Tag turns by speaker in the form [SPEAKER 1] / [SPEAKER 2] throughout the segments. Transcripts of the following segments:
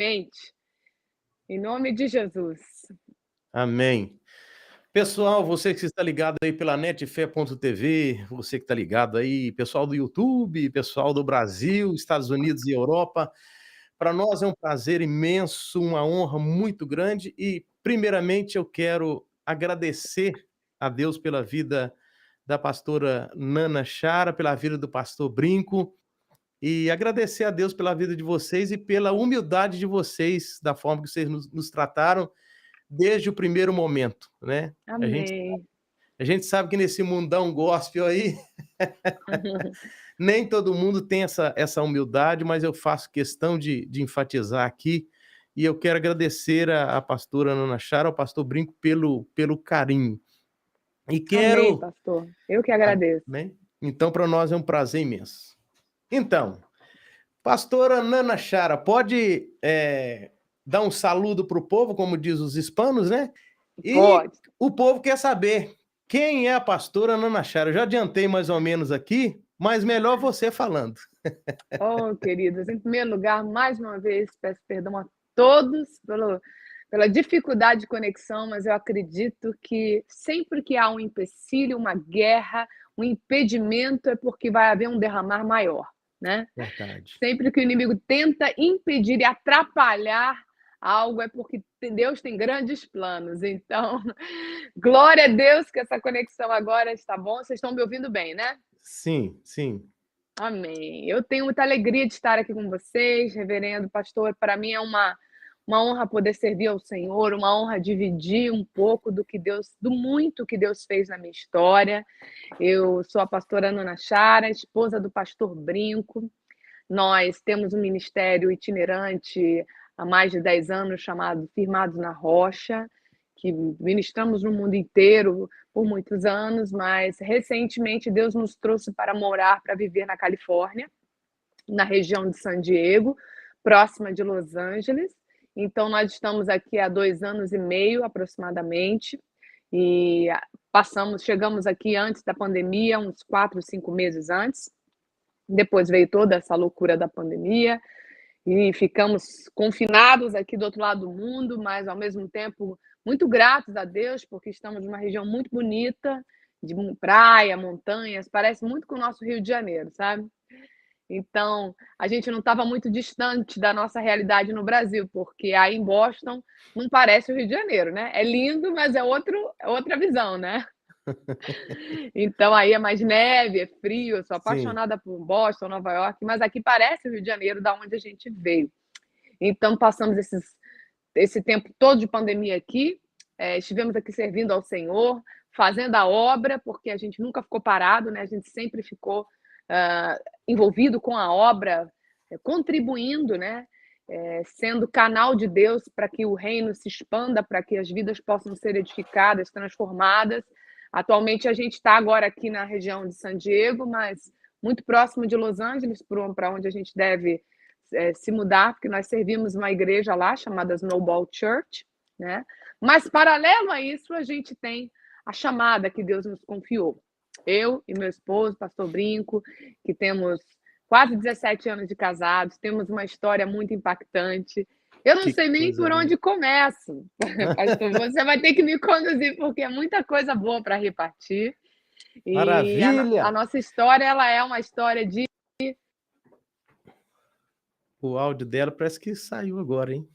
[SPEAKER 1] mente. Em nome de Jesus.
[SPEAKER 2] Amém. Pessoal, você que está ligado aí pela netfé.tv, você que está ligado aí, pessoal do YouTube, pessoal do Brasil, Estados Unidos e Europa, para nós é um prazer imenso, uma honra muito grande e, primeiramente, eu quero agradecer a Deus pela vida da pastora Nana Chara, pela vida do pastor Brinco e agradecer a Deus pela vida de vocês e pela humildade de vocês, da forma que vocês nos trataram desde o primeiro momento, né?
[SPEAKER 1] Amém.
[SPEAKER 2] A gente sabe que nesse mundão gospel aí, nem todo mundo tem essa humildade, mas eu faço questão de enfatizar aqui, e eu quero agradecer a pastora Nana Chara, ao pastor Brinco, pelo carinho. E
[SPEAKER 1] Amém,
[SPEAKER 2] quero...
[SPEAKER 1] pastor. Eu que agradeço.
[SPEAKER 2] Amém? Então, para nós é um prazer imenso. Então, pastora Nana Chara, pode dar um saludo para o povo, como diz os hispanos, né? E
[SPEAKER 1] Pode.
[SPEAKER 2] o povo quer saber quem é a pastora Nana Chara. Eu já adiantei mais ou menos aqui, mas melhor você falando.
[SPEAKER 1] Oh, queridos, em primeiro lugar, mais uma vez, peço perdão a todos pela dificuldade de conexão, mas eu acredito que sempre que há um empecilho, uma guerra, um impedimento, é porque vai haver um derramar maior, né?
[SPEAKER 2] Verdade.
[SPEAKER 1] Sempre que o inimigo tenta impedir e atrapalhar algo, é porque Deus tem grandes planos. Então, glória a Deus que essa conexão agora está bom. Vocês estão me ouvindo bem, né?
[SPEAKER 2] Sim, sim.
[SPEAKER 1] Amém. Eu tenho muita alegria de estar aqui com vocês, reverendo pastor. Para mim é uma honra poder servir ao Senhor, uma honra dividir um pouco do muito que Deus fez na minha história. Eu sou a pastora Nana Chara, esposa do pastor Brinco. Nós temos um ministério itinerante há mais de 10 anos chamado Firmados na Rocha, que ministramos no mundo inteiro por muitos anos, mas recentemente Deus nos trouxe para morar, para viver na Califórnia, na região de San Diego, próxima de Los Angeles. Então, nós estamos aqui há 2 anos e meio, aproximadamente, e chegamos aqui antes da pandemia, uns 4, 5 meses antes. Depois veio toda essa loucura da pandemia, e ficamos confinados aqui do outro lado do mundo, mas, ao mesmo tempo, muito gratos a Deus, porque estamos numa região muito bonita, de praia, montanhas, parece muito com o nosso Rio de Janeiro, sabe? Então, a gente não estava muito distante da nossa realidade no Brasil, porque aí em Boston não parece o Rio de Janeiro, né? É lindo, mas é outra visão, né? Então, aí é mais neve, é frio. Eu sou apaixonada por Boston, Nova York, mas aqui parece o Rio de Janeiro, da onde a gente veio. Então, passamos esse tempo todo de pandemia aqui, estivemos aqui servindo ao Senhor, fazendo a obra, porque a gente nunca ficou parado, né? A gente sempre ficou envolvido com a obra, contribuindo, né? Sendo canal de Deus para que o reino se expanda, para que as vidas possam ser edificadas, transformadas. Atualmente a gente está agora aqui na região de San Diego, mas muito próximo de Los Angeles, para onde a gente deve se mudar, porque nós servimos uma igreja lá chamada Snowball Church, né? Mas, paralelo a isso, a gente tem a chamada que Deus nos confiou. Eu e meu esposo, pastor Brinco, que temos quase 17 anos de casados, temos uma história muito impactante. Eu não sei nem por onde começo, pastor. Você vai ter que me conduzir, porque é muita coisa boa para repartir. E
[SPEAKER 2] maravilha!
[SPEAKER 1] a nossa história, ela é uma história de...
[SPEAKER 2] O áudio dela parece que saiu agora, hein?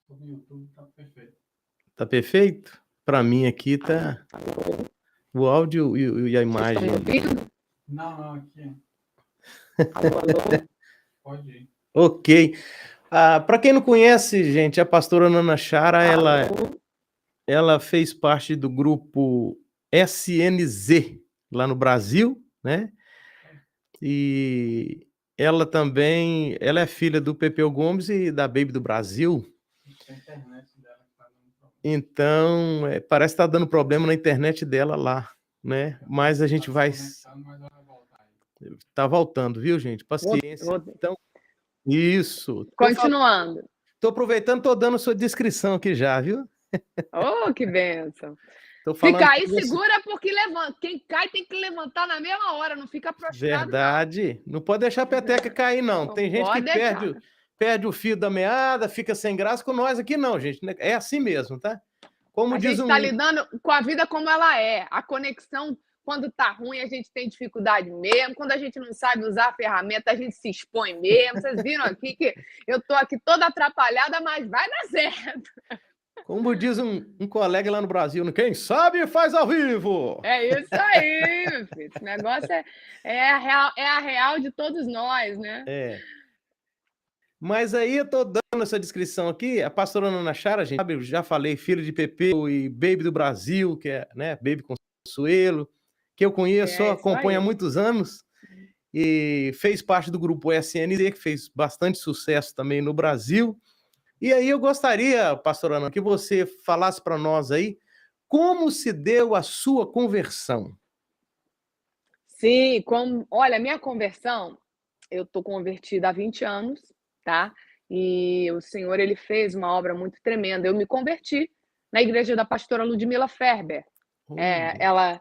[SPEAKER 3] O YouTube tá perfeito.
[SPEAKER 2] Tá perfeito? Para mim aqui tá... O áudio e a imagem.
[SPEAKER 3] Não, aqui.
[SPEAKER 1] Alô?
[SPEAKER 3] Pode ir.
[SPEAKER 2] Ok. Para quem não conhece, gente, a pastora Nana Chara, ela fez parte do grupo SNZ, lá no Brasil, né? E ela é filha do Pepeu Gomes e da Baby do Brasil.
[SPEAKER 3] A internet dela tá dando problema.
[SPEAKER 2] Então, parece que tá dando problema na internet dela lá, né? Mas a gente vai...
[SPEAKER 3] Mas ela vai voltar aí.
[SPEAKER 2] Tá voltando, viu, gente? Paciência. Então, isso.
[SPEAKER 1] Continuando.
[SPEAKER 2] Tô aproveitando, tô dando sua descrição aqui já, viu?
[SPEAKER 1] Oh, que bênção.
[SPEAKER 2] Fica
[SPEAKER 1] aí, segura, porque levanta. Quem cai tem que levantar na mesma hora, não fica prostrado.
[SPEAKER 2] Verdade. Não pode deixar a peteca cair, não. Tem gente que perde o fio da meada, fica sem graça. Com nós aqui não, gente. É assim mesmo, tá? Como
[SPEAKER 1] A
[SPEAKER 2] diz
[SPEAKER 1] gente está lidando com a vida como ela é. A conexão, quando está ruim, a gente tem dificuldade mesmo. Quando a gente não sabe usar a ferramenta, a gente se expõe mesmo. Vocês viram aqui que eu estou aqui toda atrapalhada, mas vai dar certo.
[SPEAKER 2] Como diz um colega lá no Brasil, quem sabe faz ao vivo.
[SPEAKER 1] É isso aí, meu filho. Esse negócio é a real de todos nós, né?
[SPEAKER 2] Mas aí eu tô dando essa descrição aqui, a pastora Nana Chara, gente, sabe, eu já falei, filho de Pepeu e Baby do Brasil, que é, né, Baby Consuelo, que eu conheço, acompanho há muitos anos, e fez parte do grupo SNZ, que fez bastante sucesso também no Brasil. E aí eu gostaria, pastora Nana, que você falasse para nós aí, como se deu a sua conversão?
[SPEAKER 1] Sim, olha, minha conversão, eu tô convertida há 20 anos, tá? E o Senhor, ele fez uma obra muito tremenda. Eu me converti na igreja da pastora Ludmila Ferber. Ela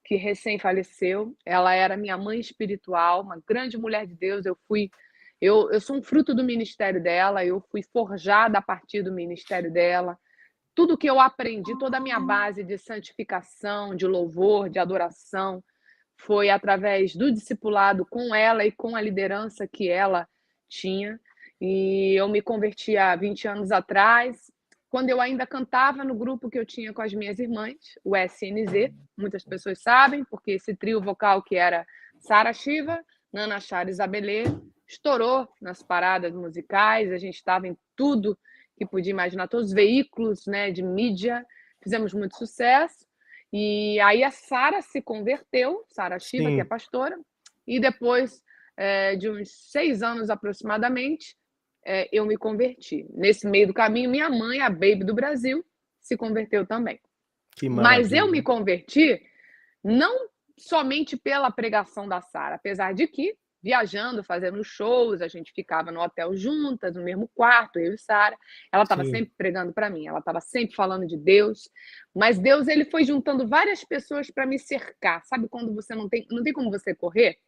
[SPEAKER 1] que recém faleceu, ela era minha mãe espiritual, uma grande mulher de Deus. Eu sou um fruto do ministério dela, eu fui forjada a partir do ministério dela. Tudo que eu aprendi, toda a minha base de santificação, de louvor, de adoração, foi através do discipulado com ela e com a liderança que ela tinha. E eu me converti há 20 anos atrás, quando eu ainda cantava no grupo que eu tinha com as minhas irmãs, o SNZ. Muitas pessoas sabem, porque esse trio vocal que era Sara Shiva, Nana Chara e Isabelê estourou nas paradas musicais. A gente estava em tudo que podia imaginar, todos os veículos, né, de mídia. Fizemos muito sucesso. E aí a Sara se converteu, Sara Shiva, que é pastora, e depois de uns 6 anos aproximadamente, eu me converti. Nesse meio do caminho, minha mãe, a Baby do Brasil, se converteu também. Mas eu me converti não somente pela pregação da Sara, apesar de que, viajando, fazendo shows, a gente ficava no hotel juntas, no mesmo quarto, eu e Sara. Ela estava sempre pregando para mim, ela estava sempre falando de Deus, mas Deus, ele foi juntando várias pessoas para me cercar. Sabe quando você não tem como você correr,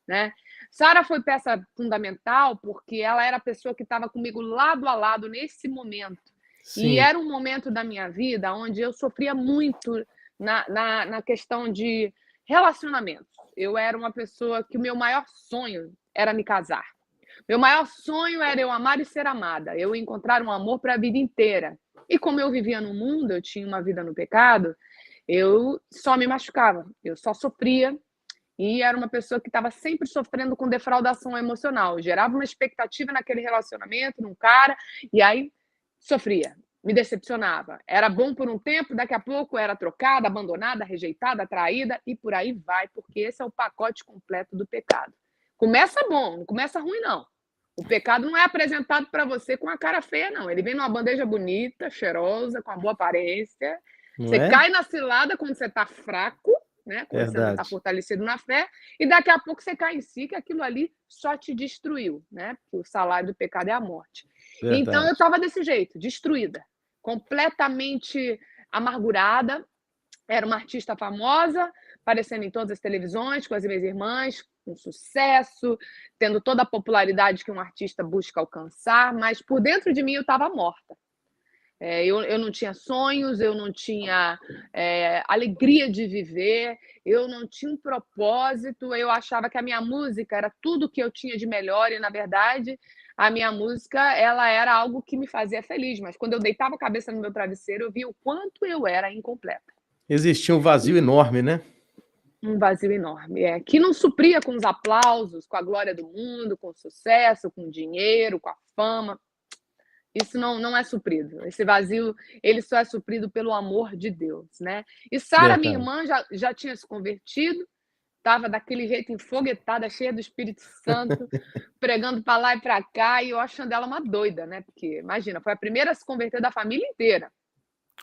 [SPEAKER 1] né? Sara foi peça fundamental porque ela era a pessoa que estava comigo lado a lado nesse momento. E era um momento da minha vida onde eu sofria muito na questão de relacionamentos. Eu era uma pessoa que o meu maior sonho era me casar. Meu maior sonho era eu amar e ser amada, eu encontrar um amor para a vida inteira. E como eu vivia no mundo, eu tinha uma vida no pecado, eu só me machucava, eu só sofria. E era uma pessoa que estava sempre sofrendo com defraudação emocional. Eu gerava uma expectativa naquele relacionamento, num cara, e aí sofria, me decepcionava. Era bom por um tempo, daqui a pouco era trocada, abandonada, rejeitada, traída, e por aí vai, porque esse é o pacote completo do pecado. Começa bom, não começa ruim, não. O pecado não é apresentado para você com a cara feia, não. Ele vem numa bandeja bonita, cheirosa, com uma boa aparência. Você cai na cilada quando você está fraco, né? Quando você não está fortalecido na fé, e daqui a pouco você cai em si, que aquilo ali só te destruiu, né? Porque o salário do pecado é a morte. Então eu estava desse jeito, destruída, completamente amargurada. Era uma artista famosa, aparecendo em todas as televisões, com as minhas irmãs, com sucesso, tendo toda a popularidade que um artista busca alcançar, mas por dentro de mim eu estava morta. Eu não tinha sonhos, eu não tinha alegria de viver, eu não tinha um propósito, eu achava que a minha música era tudo que eu tinha de melhor e, na verdade, a minha música ela era algo que me fazia feliz, mas quando eu deitava a cabeça no meu travesseiro, eu via o quanto eu era incompleta.
[SPEAKER 2] Existia um vazio enorme, né?
[SPEAKER 1] Um vazio enorme, que não supria com os aplausos, com a glória do mundo, com o sucesso, com o dinheiro, com a fama. Isso não é suprido. Esse vazio, ele só é suprido pelo amor de Deus, né? E Sara, minha irmã, já tinha se convertido, estava daquele jeito enfoguetada, cheia do Espírito Santo, pregando para lá e para cá, e eu achando ela uma doida, né? Porque, imagina, foi a primeira a se converter da família inteira.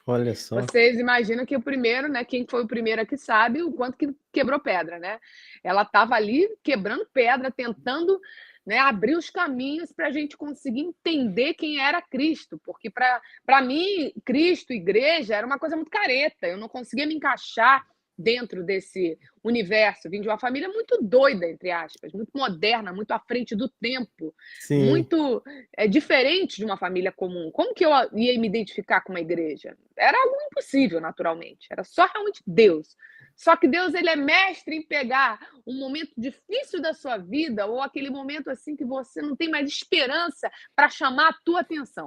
[SPEAKER 2] Olha só.
[SPEAKER 1] Vocês imaginam que o primeiro, né? Quem foi o primeiro aqui sabe o quanto que quebrou pedra, né? Ela estava ali quebrando pedra, tentando, né, abrir os caminhos para a gente conseguir entender quem era Cristo, porque para mim, Cristo, igreja, era uma coisa muito careta, eu não conseguia me encaixar dentro desse universo. Vim de uma família muito doida, entre aspas, muito moderna, muito à frente do tempo,
[SPEAKER 2] Sim.
[SPEAKER 1] muito diferente de uma família comum. Como que eu ia me identificar com uma igreja? Era algo impossível, naturalmente. Era só realmente Deus. Só que Deus, ele é mestre em pegar um momento difícil da sua vida ou aquele momento assim que você não tem mais esperança para chamar a tua atenção.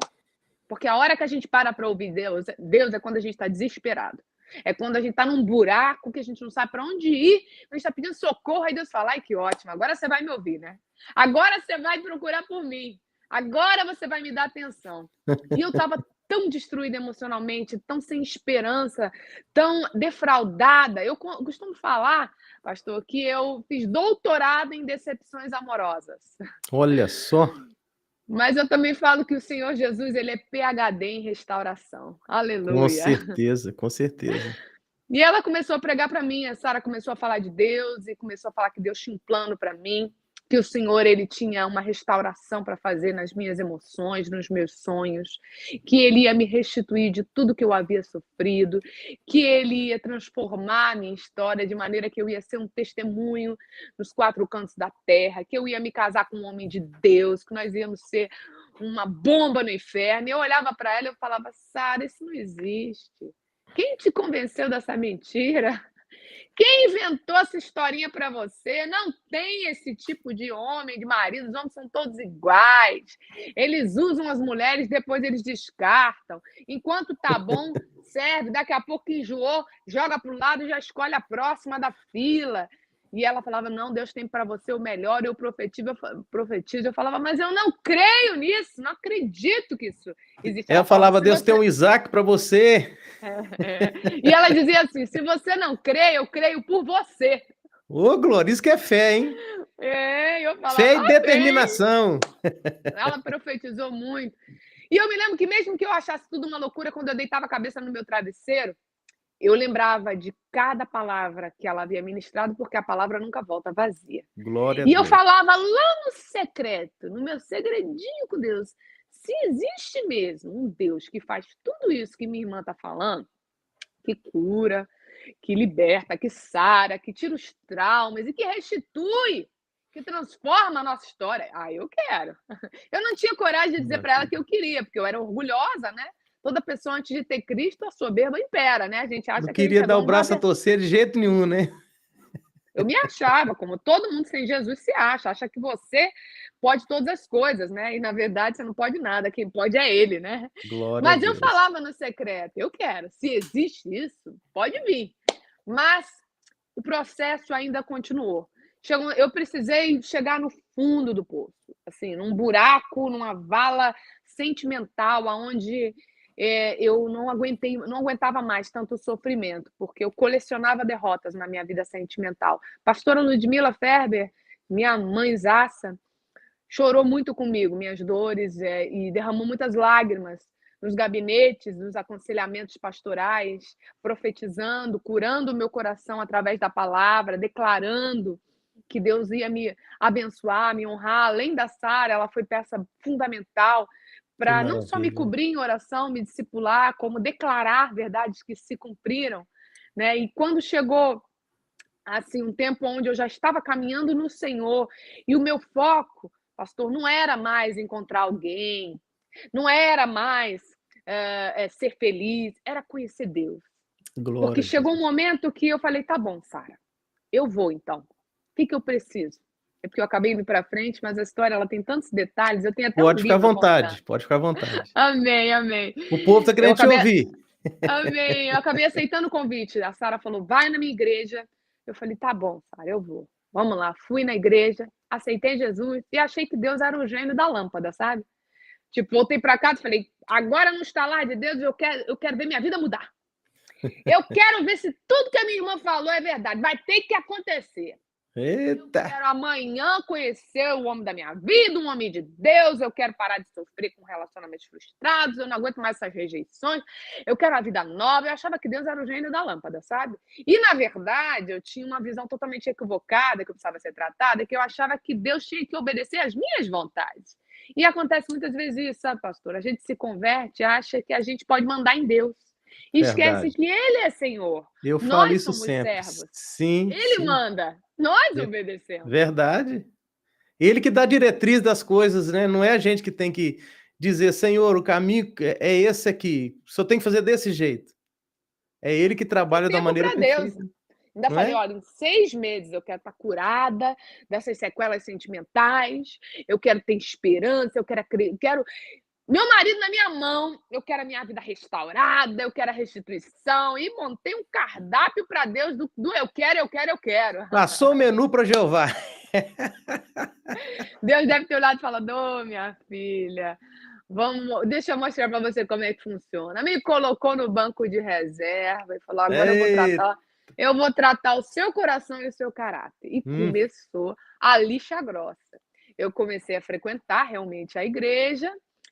[SPEAKER 1] Porque a hora que a gente para ouvir Deus é quando a gente está desesperado. É quando a gente está num buraco que a gente não sabe para onde ir, a gente está pedindo socorro, aí Deus fala, ai, que ótimo, agora você vai me ouvir, né? Agora você vai procurar por mim. Agora você vai me dar atenção. E eu estava tão destruída emocionalmente, tão sem esperança, tão defraudada. Eu costumo falar, pastor, que eu fiz doutorado em decepções amorosas.
[SPEAKER 2] Olha só.
[SPEAKER 1] Mas eu também falo que o Senhor Jesus, ele é PhD em restauração.
[SPEAKER 2] Com
[SPEAKER 1] Aleluia.
[SPEAKER 2] certeza, com certeza.
[SPEAKER 1] E ela começou a pregar para mim, a Sara começou a falar de Deus e começou a falar que Deus tinha um plano para mim, que o Senhor, ele tinha uma restauração para fazer nas minhas emoções, nos meus sonhos, que ele ia me restituir de tudo que eu havia sofrido, que ele ia transformar a minha história de maneira que eu ia ser um testemunho nos 4 cantos da terra, que eu ia me casar com um homem de Deus, que nós íamos ser uma bomba no inferno. E eu olhava para ela e eu falava, Sara, isso não existe. Quem te convenceu dessa mentira? Quem inventou essa historinha para você? Não tem esse tipo de homem, de marido. Os homens são todos iguais. Eles usam as mulheres, depois eles descartam. Enquanto tá bom, serve. Daqui a pouco enjoou, joga para o lado e já escolhe a próxima da fila. E ela falava, não, Deus tem para você o melhor. Eu profetizo. Eu falava, mas eu não creio nisso. Não acredito que isso existe.
[SPEAKER 2] Ela falava, Deus tem um Isaac para você.
[SPEAKER 1] E ela dizia assim, se você não crê, eu creio por você.
[SPEAKER 2] Ô, Glória, isso que é fé, hein?
[SPEAKER 1] Eu falava,
[SPEAKER 2] Fé e determinação.
[SPEAKER 1] Ela profetizou muito. E eu me lembro que mesmo que eu achasse tudo uma loucura, quando eu deitava a cabeça no meu travesseiro, eu lembrava de cada palavra que ela havia ministrado, porque a palavra nunca volta vazia.
[SPEAKER 2] Glória a
[SPEAKER 1] E
[SPEAKER 2] Deus.
[SPEAKER 1] eu falava lá no secreto, no meu segredinho com Deus, se existe mesmo um Deus que faz tudo isso que minha irmã está falando, que cura, que liberta, que sara, que tira os traumas e que restitui, que transforma a nossa história. Eu quero. Eu não tinha coragem de dizer para ela que eu queria, porque eu era orgulhosa, né? Toda pessoa, antes de ter Cristo, a soberba impera, né? A gente acha
[SPEAKER 2] Não
[SPEAKER 1] que a gente
[SPEAKER 2] queria
[SPEAKER 1] é
[SPEAKER 2] dar o
[SPEAKER 1] dono
[SPEAKER 2] braço
[SPEAKER 1] da
[SPEAKER 2] a torcer de jeito nenhum, né?
[SPEAKER 1] Eu me achava, como todo mundo sem Jesus se acha que você pode todas as coisas, né? E na verdade você não pode nada, quem pode é ele, né?
[SPEAKER 2] Glória a
[SPEAKER 1] Mas eu
[SPEAKER 2] Deus.
[SPEAKER 1] falava no secreto, eu quero, se existe isso, pode vir. Mas o processo ainda continuou. Eu precisei chegar no fundo do poço, assim, num buraco, numa vala sentimental, onde eu não aguentava mais tanto sofrimento, porque eu colecionava derrotas na minha vida sentimental. Pastora Ludmila Ferber, minha mãezaça, chorou muito comigo, minhas dores, e derramou muitas lágrimas nos gabinetes, nos aconselhamentos pastorais, profetizando, curando o meu coração através da palavra, declarando que Deus ia me abençoar, me honrar. Além da Sara, ela foi peça fundamental para não só me cobrir em oração, me discipular, como declarar verdades que se cumpriram, né? E quando chegou assim um tempo onde eu já estava caminhando no Senhor e o meu foco, pastor, não era mais encontrar alguém, não era mais ser feliz, era conhecer Deus.
[SPEAKER 2] Glória
[SPEAKER 1] Porque chegou um momento que eu falei, tá bom, Sara, eu vou então. O que eu preciso? É porque eu acabei indo para frente, mas a história ela tem tantos detalhes, eu tenho até
[SPEAKER 2] Pode
[SPEAKER 1] um
[SPEAKER 2] ficar à
[SPEAKER 1] livro
[SPEAKER 2] vontade,
[SPEAKER 1] contando.
[SPEAKER 2] pode ficar à vontade.
[SPEAKER 1] Amém, amém.
[SPEAKER 2] O povo está querendo te ouvir.
[SPEAKER 1] Amém. Eu acabei aceitando o convite. A Sara falou, vai na minha igreja. Eu falei, tá bom, Sara, eu vou. Vamos lá. Fui na igreja, aceitei Jesus e achei que Deus era o gênio da lâmpada, sabe? Tipo, voltei para casa e falei, agora no estalar de Deus eu quero ver minha vida mudar. Eu quero ver se tudo que a minha irmã falou é verdade. Vai ter que acontecer.
[SPEAKER 2] Eita!
[SPEAKER 1] Eu quero amanhã conhecer o homem da minha vida, um homem de Deus. Eu quero parar de sofrer com relacionamentos frustrados. Eu não aguento mais essas rejeições. Eu quero a vida nova. Eu achava que Deus era o gênio da lâmpada, sabe? E, na verdade, eu tinha uma visão totalmente equivocada, que eu precisava ser tratada, que eu achava que Deus tinha que obedecer às minhas vontades. E acontece muitas vezes isso, sabe, pastor? A gente se converte e acha que a gente pode mandar em Deus. E esquece
[SPEAKER 2] Verdade.
[SPEAKER 1] que Ele é Senhor.
[SPEAKER 2] Eu falo
[SPEAKER 1] Nós
[SPEAKER 2] isso
[SPEAKER 1] somos
[SPEAKER 2] sempre.
[SPEAKER 1] servos.
[SPEAKER 2] Sim,
[SPEAKER 1] Ele
[SPEAKER 2] sim.
[SPEAKER 1] manda, nós
[SPEAKER 2] Ver-
[SPEAKER 1] obedecemos.
[SPEAKER 2] Verdade. Ele que dá a diretriz das coisas, né? Não é a gente que tem que dizer, Senhor, o caminho é esse aqui. Só tem que fazer desse jeito. É ele que
[SPEAKER 1] Tem
[SPEAKER 2] trabalha da
[SPEAKER 1] tempo
[SPEAKER 2] maneira
[SPEAKER 1] para Deus.
[SPEAKER 2] perfeita,
[SPEAKER 1] Ainda
[SPEAKER 2] não
[SPEAKER 1] falei,
[SPEAKER 2] é?
[SPEAKER 1] olha, em 6 meses eu quero estar curada dessas sequelas sentimentais, eu quero ter esperança, quero meu marido na minha mão, eu quero a minha vida restaurada, eu quero a restituição, e montei um cardápio para Deus do eu quero, eu quero, eu quero.
[SPEAKER 2] Passou o menu para Jeová.
[SPEAKER 1] Deus deve ter olhado e falado: "Ô, minha filha, deixa eu mostrar para você como é que funciona". Me colocou no banco de reserva e falou: "Agora
[SPEAKER 2] Eita.
[SPEAKER 1] eu vou tratar o seu coração e o seu caráter". E
[SPEAKER 2] Hum,
[SPEAKER 1] começou a lixa grossa. Eu comecei a frequentar realmente a igreja,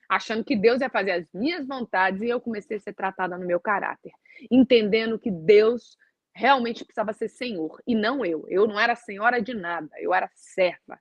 [SPEAKER 1] achando que Deus ia fazer as minhas vontades, e eu comecei a ser tratada no meu caráter, entendendo que Deus realmente precisava ser senhor e não eu. Eu não era senhora de nada, eu era serva.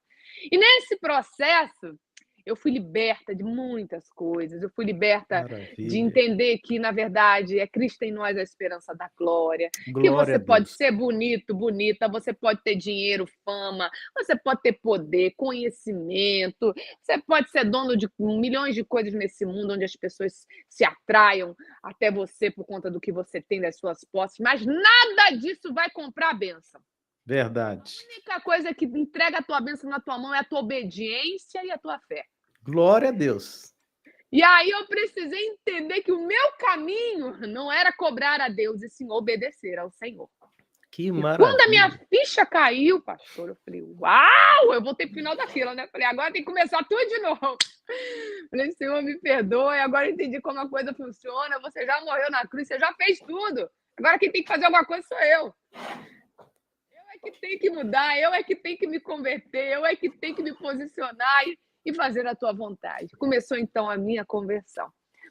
[SPEAKER 1] E nesse processo, eu fui liberta de muitas coisas, eu fui liberta de
[SPEAKER 2] maravilha.
[SPEAKER 1] entender que, na verdade, é Cristo em nós a esperança da glória, que
[SPEAKER 2] Glória a
[SPEAKER 1] você pode
[SPEAKER 2] Deus.
[SPEAKER 1] ser bonito, bonita, você pode ter dinheiro, fama, você pode ter poder, conhecimento, você pode ser dono de milhões de coisas nesse mundo onde as pessoas se atraiam até você por conta do que você tem das suas posses, mas nada disso vai comprar a bênção.
[SPEAKER 2] Verdade.
[SPEAKER 1] A única coisa que entrega a tua bênção na tua mão é a tua obediência e a tua fé.
[SPEAKER 2] Glória a Deus.
[SPEAKER 1] E aí eu precisei entender que o meu caminho não era cobrar a Deus, e sim obedecer ao Senhor.
[SPEAKER 2] Que
[SPEAKER 1] E quando a minha
[SPEAKER 2] maravilha.
[SPEAKER 1] ficha caiu, pastor, eu falei, uau, eu voltei pro final da fila, né? Falei, agora tem que começar tudo de novo. Falei, Senhor, me perdoe, agora eu entendi como a coisa funciona, você já morreu na cruz, você já fez tudo. Agora quem tem que fazer alguma coisa sou eu. Eu é que tenho que mudar, eu é que tenho que me converter, eu é que tenho que me posicionar e fazer a tua vontade. Começou então a minha conversão.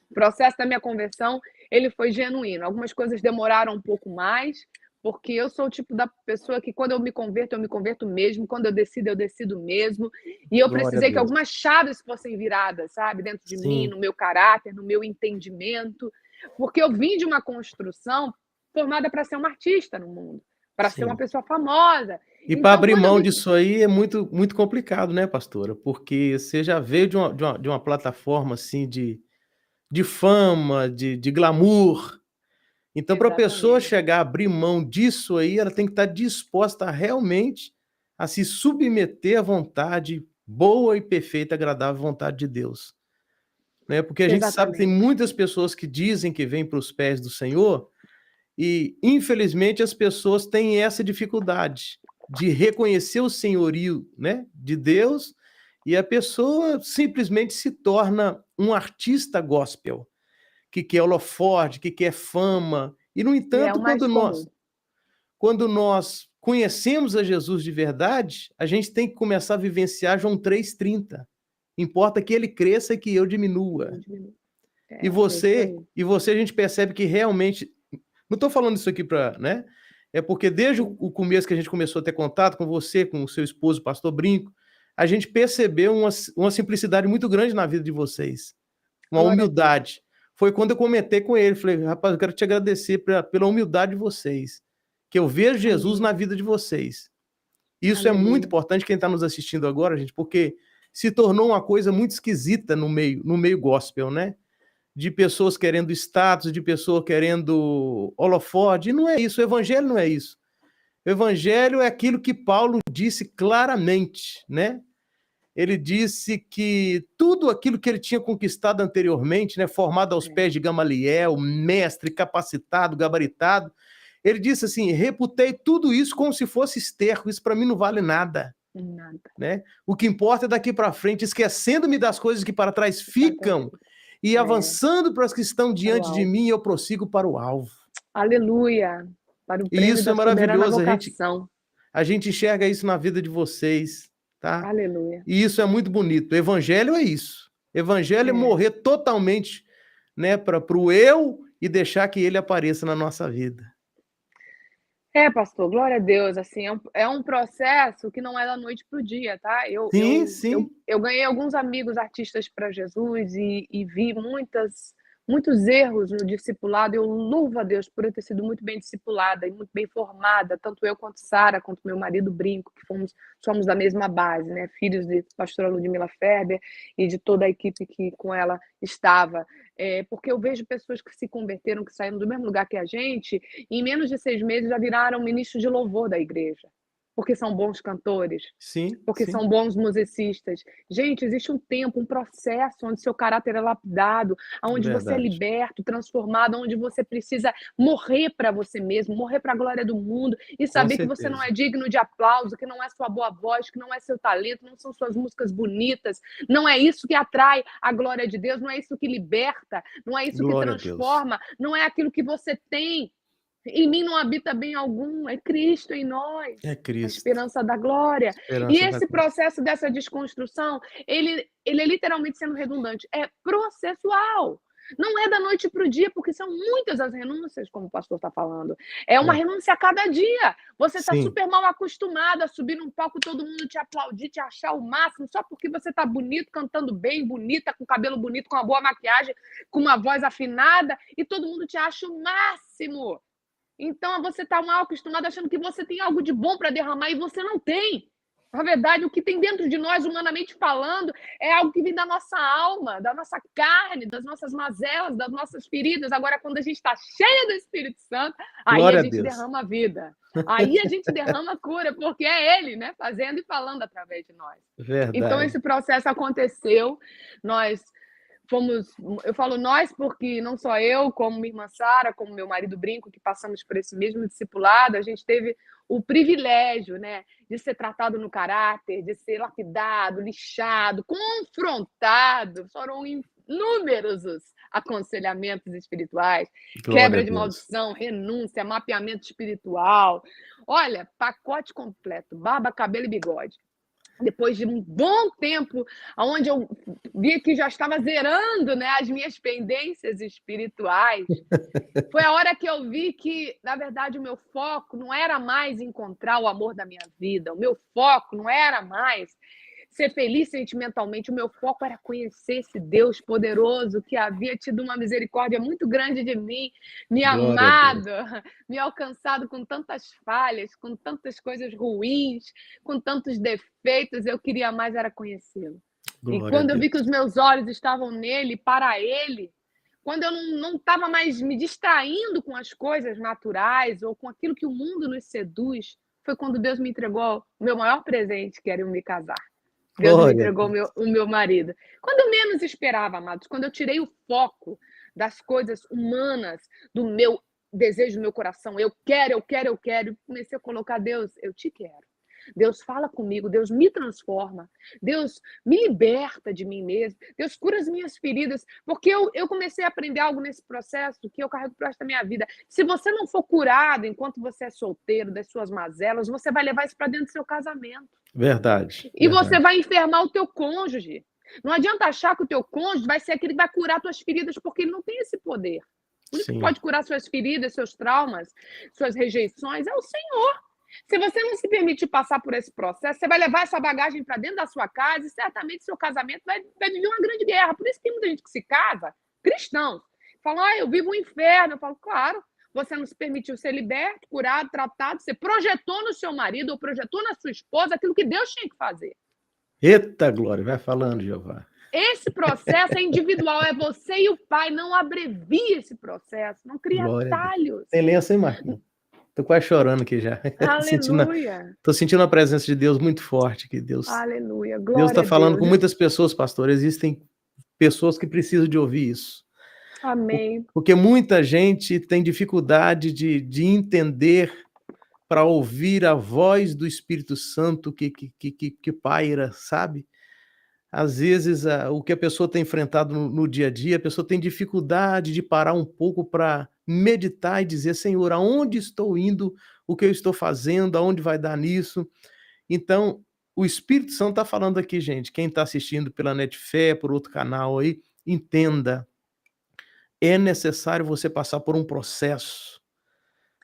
[SPEAKER 1] O processo da minha conversão, ele foi genuíno. Algumas coisas demoraram um pouco mais, porque eu sou o tipo da pessoa que quando eu me converto mesmo, quando eu decido mesmo, e eu
[SPEAKER 2] Glória a
[SPEAKER 1] precisei que
[SPEAKER 2] Deus.
[SPEAKER 1] algumas chaves fossem viradas, sabe, dentro de mim,
[SPEAKER 2] Sim,
[SPEAKER 1] no meu caráter, no meu entendimento, porque eu vim de uma construção formada para ser uma artista no mundo, para ser uma
[SPEAKER 2] sim.
[SPEAKER 1] pessoa famosa.
[SPEAKER 2] E para
[SPEAKER 1] Então,
[SPEAKER 2] abrir
[SPEAKER 1] quando eu
[SPEAKER 2] mão
[SPEAKER 1] me
[SPEAKER 2] disso aí é muito muito complicado, né, pastora? Porque você já veio de uma plataforma, assim, de fama, de glamour. Então, para a pessoa
[SPEAKER 1] Exatamente,
[SPEAKER 2] chegar a abrir mão disso aí, ela tem que estar disposta a realmente a se submeter à vontade boa e perfeita, agradável vontade de Deus, né? Porque a gente sabe que tem
[SPEAKER 1] exatamente.
[SPEAKER 2] muitas pessoas que dizem que vêm para os pés do Senhor e, infelizmente, as pessoas têm essa dificuldade de reconhecer o senhorio, né, de Deus, e a pessoa simplesmente se torna um artista gospel, que quer holofote, que quer fama. E, no
[SPEAKER 1] E é
[SPEAKER 2] entanto,
[SPEAKER 1] o mais comum.
[SPEAKER 2] quando nós conhecemos a Jesus de verdade, a gente tem que começar a vivenciar João 3,30. Importa que ele cresça e que eu diminua.
[SPEAKER 1] É isso aí.
[SPEAKER 2] E você a gente percebe que realmente não estou falando isso aqui para, né? É porque desde
[SPEAKER 1] Sim.
[SPEAKER 2] o começo que a gente começou a ter contato com você, com o seu esposo, o pastor Brinco, a gente percebeu uma simplicidade muito grande na vida de vocês, uma
[SPEAKER 1] Glória a Deus.
[SPEAKER 2] humildade. Foi quando eu comentei com ele, falei, rapaz, eu quero te agradecer pela humildade de vocês, que eu vejo Jesus
[SPEAKER 1] Amém.
[SPEAKER 2] na vida de vocês. Isso é muito
[SPEAKER 1] Aleluia.
[SPEAKER 2] importante quem está nos assistindo agora, gente, porque se tornou uma coisa muito esquisita no meio gospel, né? De pessoas querendo status, de pessoa querendo holofote, e não é isso, o evangelho não é isso. O evangelho é aquilo que Paulo disse claramente, né? Ele disse que tudo aquilo que ele tinha conquistado anteriormente, né, formado aos
[SPEAKER 1] É,
[SPEAKER 2] pés de Gamaliel, mestre, capacitado, gabaritado, ele disse assim: reputei tudo isso como se fosse esterco, isso para mim não vale nada.
[SPEAKER 1] nada.
[SPEAKER 2] Né? O que importa é daqui para frente, esquecendo-me das coisas que para trás ficam e
[SPEAKER 1] É,
[SPEAKER 2] avançando para as que estão
[SPEAKER 1] para o
[SPEAKER 2] diante de
[SPEAKER 1] alvo.
[SPEAKER 2] mim, eu prossigo para o alvo.
[SPEAKER 1] Aleluia. Para o
[SPEAKER 2] E
[SPEAKER 1] prêmio
[SPEAKER 2] isso é
[SPEAKER 1] da soberana
[SPEAKER 2] maravilhoso,
[SPEAKER 1] vocação.
[SPEAKER 2] a gente enxerga isso na vida de vocês, tá?
[SPEAKER 1] Aleluia.
[SPEAKER 2] E isso é muito bonito. O evangelho é isso. Evangelho é
[SPEAKER 1] É.
[SPEAKER 2] morrer totalmente, né, para o eu e deixar que ele apareça na nossa vida.
[SPEAKER 1] É, pastor, glória a Deus, assim, é um processo que não é da noite para o dia, tá? Eu
[SPEAKER 2] Sim,
[SPEAKER 1] eu eu
[SPEAKER 2] sim.
[SPEAKER 1] eu ganhei alguns amigos artistas para Jesus e vi muitos erros no discipulado. Eu louvo a Deus por eu ter sido muito bem discipulada e muito bem formada, tanto eu quanto Sara, quanto meu marido Brinco, que somos da mesma base, né? Filhos de pastora Ludmila Ferber e de toda a equipe que com ela estava. Porque eu vejo pessoas que se converteram, que saíram do mesmo lugar que a gente, e em menos de 6 meses já viraram ministros de louvor da igreja, porque são bons cantores,
[SPEAKER 2] Sim,
[SPEAKER 1] porque
[SPEAKER 2] sim,
[SPEAKER 1] são bons musicistas. Gente, existe um tempo, um processo onde seu caráter é lapidado, onde você é
[SPEAKER 2] verdade.
[SPEAKER 1] liberto, transformado, onde você precisa morrer para você mesmo, morrer para a glória do mundo e
[SPEAKER 2] Com
[SPEAKER 1] saber que você não
[SPEAKER 2] certeza.
[SPEAKER 1] é digno de aplauso, que não é sua boa voz, que não é seu talento, não são suas músicas bonitas, não é isso que atrai a glória de Deus, não é isso que liberta, não é isso que
[SPEAKER 2] Glória a Deus.
[SPEAKER 1] transforma, não é aquilo que você tem. Em mim não habita bem algum, é Cristo em nós,
[SPEAKER 2] É
[SPEAKER 1] a
[SPEAKER 2] Cristo.
[SPEAKER 1] esperança da glória. E
[SPEAKER 2] Esperança da
[SPEAKER 1] esse
[SPEAKER 2] glória.
[SPEAKER 1] processo dessa desconstrução, ele é literalmente, sendo redundante, é processual. Não é da noite para o dia, porque são muitas as renúncias, como o pastor está falando. É uma
[SPEAKER 2] É.
[SPEAKER 1] renúncia a cada dia. Você está
[SPEAKER 2] Sim,
[SPEAKER 1] super mal acostumado a subir num palco, todo mundo te aplaudir, te achar o máximo, só porque você está bonito, cantando bem, bonita, com cabelo bonito, com uma boa maquiagem, com uma voz afinada, e todo mundo te acha o máximo. Então você está mal acostumado achando que você tem algo de bom para derramar e você não tem. Na verdade, o que tem dentro de nós, humanamente falando, é algo que vem da nossa alma, da nossa carne, das nossas mazelas, das nossas feridas. Agora, quando a gente está cheia do Espírito Santo, aí a
[SPEAKER 2] glória a
[SPEAKER 1] gente
[SPEAKER 2] Deus.
[SPEAKER 1] derrama a vida. Aí a gente derrama a cura, porque é Ele, né, fazendo e falando através de nós. Então,
[SPEAKER 2] Verdade.
[SPEAKER 1] esse processo aconteceu. Nós eu falo nós porque não só eu, como minha irmã Sara, como meu marido Brinco, que passamos por esse mesmo discipulado, a gente teve o privilégio, né, de ser tratado no caráter, de ser lapidado, lixado, confrontado. Foram inúmeros os aconselhamentos espirituais,
[SPEAKER 2] Glória a
[SPEAKER 1] quebra de
[SPEAKER 2] Deus.
[SPEAKER 1] maldição, renúncia, mapeamento espiritual. Olha, pacote completo, barba, cabelo e bigode. Depois de um bom tempo, onde eu vi que já estava zerando, né, as minhas pendências espirituais, foi a hora que eu vi que, na verdade, o meu foco não era mais encontrar o amor da minha vida, o meu foco não era mais ser feliz sentimentalmente, o meu foco era conhecer esse Deus poderoso que havia tido uma misericórdia muito grande de mim, me
[SPEAKER 2] Glória a Deus.
[SPEAKER 1] amado, me alcançado com tantas falhas, com tantas coisas ruins, com tantos defeitos. Eu queria mais era conhecê-lo. E
[SPEAKER 2] Glória a
[SPEAKER 1] quando eu vi
[SPEAKER 2] Deus.
[SPEAKER 1] que os meus olhos estavam nele, para ele, quando eu não estava mais me distraindo com as coisas naturais ou com aquilo que o mundo nos seduz, foi quando Deus me entregou o meu maior presente, que era eu me casar. Deus me
[SPEAKER 2] Glória a
[SPEAKER 1] entregou
[SPEAKER 2] Deus.
[SPEAKER 1] o meu marido. Quando eu menos esperava, amados, quando eu tirei o foco das coisas humanas, do meu desejo, do meu coração, eu quero, eu quero, eu quero, e comecei a colocar, Deus, eu te quero. Deus fala comigo, Deus me transforma, Deus me liberta de mim mesmo, Deus cura as minhas feridas, porque eu comecei a aprender algo nesse processo que eu carrego para esta minha vida. Se você não for curado enquanto você é solteiro, das suas mazelas, você vai levar isso para dentro do seu casamento.
[SPEAKER 2] Verdade.
[SPEAKER 1] E você
[SPEAKER 2] Verdade.
[SPEAKER 1] vai enfermar o teu cônjuge. Não adianta achar que o teu cônjuge vai ser aquele que vai curar tuas feridas, porque ele não tem esse poder. O único que
[SPEAKER 2] Sim.
[SPEAKER 1] pode curar suas feridas, seus traumas, suas rejeições é o Senhor. Se você não se permitir passar por esse processo, você vai levar essa bagagem para dentro da sua casa e certamente seu casamento vai viver uma grande guerra. Por isso que tem muita gente que se casa, cristãos, fala, eu vivo um inferno. Eu falo, claro, você não se permitiu ser liberto, curado, tratado, você projetou no seu marido ou projetou na sua esposa aquilo que Deus tinha que fazer.
[SPEAKER 2] Eita glória, vai falando, Jeová.
[SPEAKER 1] Esse processo é individual, é você e o Pai. Não abrevie esse processo, não crie atalhos.
[SPEAKER 2] Tem lenço, hein, Marquinhos? Tô quase chorando aqui já.
[SPEAKER 1] Aleluia.
[SPEAKER 2] Tô sentindo a presença de Deus muito forte. Que Deus
[SPEAKER 1] Aleluia.
[SPEAKER 2] Deus
[SPEAKER 1] Glória
[SPEAKER 2] está
[SPEAKER 1] a
[SPEAKER 2] falando com
[SPEAKER 1] Deus.
[SPEAKER 2] muitas pessoas, pastor. Existem pessoas que precisam de ouvir isso.
[SPEAKER 1] Amém.
[SPEAKER 2] Porque muita gente tem dificuldade de entender para ouvir a voz do Espírito Santo que paira, sabe? Às vezes, o que a pessoa tem enfrentado no dia a dia, a pessoa tem dificuldade de parar um pouco para meditar e dizer: Senhor, aonde estou indo, o que eu estou fazendo, aonde vai dar nisso? Então, o Espírito Santo está falando aqui, gente. Quem está assistindo pela Netfé, por outro canal aí, entenda. É necessário você passar por um processo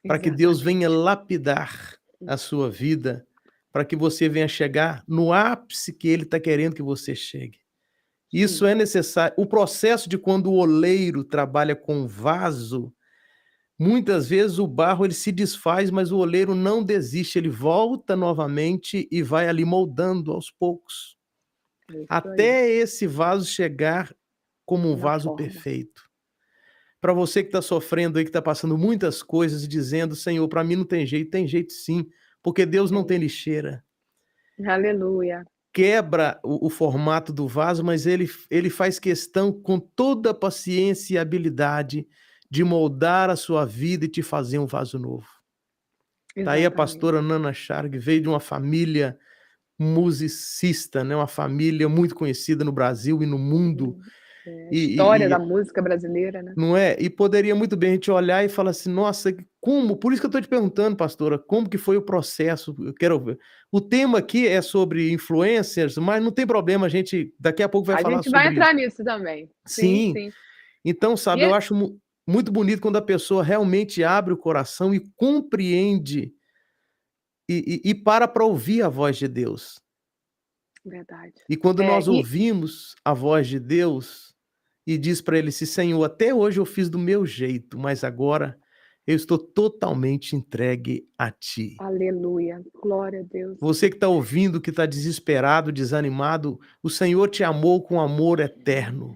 [SPEAKER 2] para que Deus venha lapidar a sua vida, para que você venha chegar no ápice que Ele está querendo que você chegue. Isso é necessário. O processo de quando o oleiro trabalha com vaso, muitas vezes o barro ele se desfaz, mas o oleiro não desiste, ele volta novamente e vai ali moldando aos poucos,
[SPEAKER 1] Isso aí,
[SPEAKER 2] até esse vaso chegar como um
[SPEAKER 1] na
[SPEAKER 2] vaso
[SPEAKER 1] forma.
[SPEAKER 2] perfeito. Para você que está sofrendo aí, que está passando muitas coisas e dizendo, Senhor, para mim não tem jeito sim, porque Deus não tem lixeira.
[SPEAKER 1] Aleluia.
[SPEAKER 2] Quebra o formato do vaso, mas ele faz questão, com toda a paciência e habilidade, de moldar a sua vida e te fazer um vaso novo. Está aí a
[SPEAKER 1] Exatamente.
[SPEAKER 2] pastora Nana Charg, veio de uma família musicista, né? Uma família muito conhecida no Brasil e no mundo.
[SPEAKER 1] História da música brasileira, né?
[SPEAKER 2] Não é? E poderia muito bem a gente olhar e falar assim, nossa, como? Por isso que eu estou te perguntando, pastora, como que foi o processo? Eu quero ver. O tema aqui é sobre influencers, mas não tem problema, a gente daqui a pouco vai falar
[SPEAKER 1] A gente
[SPEAKER 2] sobre
[SPEAKER 1] vai entrar
[SPEAKER 2] isso.
[SPEAKER 1] nisso também.
[SPEAKER 2] Sim.
[SPEAKER 1] Sim.
[SPEAKER 2] Então, sabe, eu acho muito bonito quando a pessoa realmente abre o coração e compreende e para ouvir a voz de Deus.
[SPEAKER 1] Verdade.
[SPEAKER 2] E quando nós ouvimos a voz de Deus e diz para ele assim, Senhor, até hoje eu fiz do meu jeito, mas agora eu estou totalmente entregue a Ti.
[SPEAKER 1] Aleluia, glória a Deus.
[SPEAKER 2] Você que está ouvindo, que está desesperado, desanimado, o Senhor te amou com amor eterno.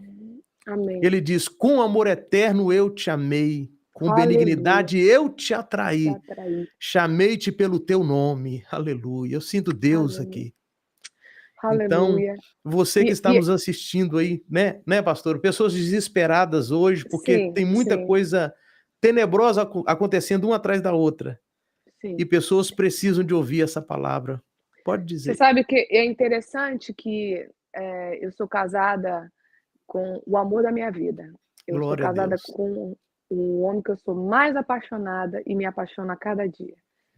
[SPEAKER 1] Amém.
[SPEAKER 2] Ele diz, com amor eterno eu te amei, com benignidade eu te atraí, chamei-te pelo teu nome. Aleluia, eu sinto Deus aqui. Então, você que está nos assistindo aí, né, pastor? Pessoas desesperadas hoje, porque tem muita coisa tenebrosa acontecendo uma atrás da outra.
[SPEAKER 1] Sim.
[SPEAKER 2] E pessoas precisam de ouvir essa palavra. Pode dizer.
[SPEAKER 1] Você sabe que é interessante que eu sou casada com o amor da minha vida. Eu sou casada com o homem que eu sou mais apaixonada e me apaixona a cada dia.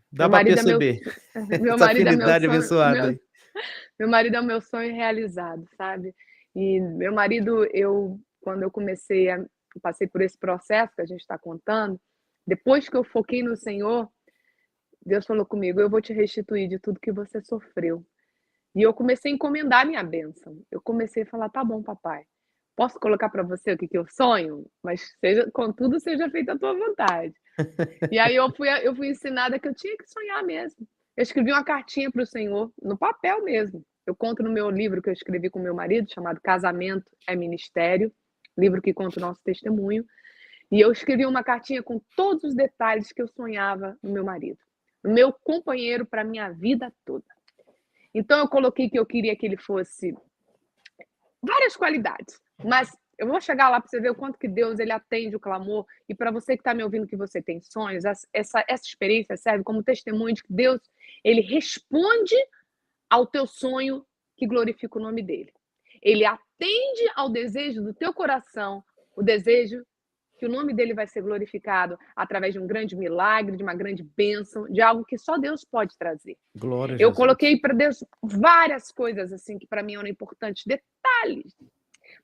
[SPEAKER 2] Dá para perceber.
[SPEAKER 1] Meu marido é meu sonho. Meu marido é o meu sonho realizado, sabe? E meu marido, quando eu passei por esse processo que a gente está contando, depois que eu foquei no Senhor, Deus falou comigo, eu vou te restituir de tudo que você sofreu. E eu comecei a encomendar a minha bênção. Eu comecei a falar, tá bom, papai, posso colocar para você o que eu sonho? Mas contudo, seja feita a tua vontade. E aí eu fui ensinada que eu tinha que sonhar mesmo. Eu escrevi uma cartinha para o Senhor, no papel mesmo. Eu conto no meu livro que eu escrevi com meu marido, chamado Casamento é Ministério, livro que conta o nosso testemunho. E eu escrevi uma cartinha com todos os detalhes que eu sonhava no meu marido, no meu companheiro para a minha vida toda. Então eu coloquei que eu queria que ele fosse várias qualidades, mas eu vou chegar lá para você ver o quanto que Deus ele atende o clamor, e para você que está me ouvindo que você tem sonhos, essa experiência serve como testemunho de que Deus ele responde ao teu sonho que glorifica o nome dele. Ele atende ao desejo do teu coração, o desejo que o nome dele vai ser glorificado através de um grande milagre, de uma grande bênção, de algo que só Deus pode trazer.
[SPEAKER 2] Glória a
[SPEAKER 1] Eu
[SPEAKER 2] Jesus.
[SPEAKER 1] coloquei para Deus várias coisas assim que para mim eram importantes, detalhes.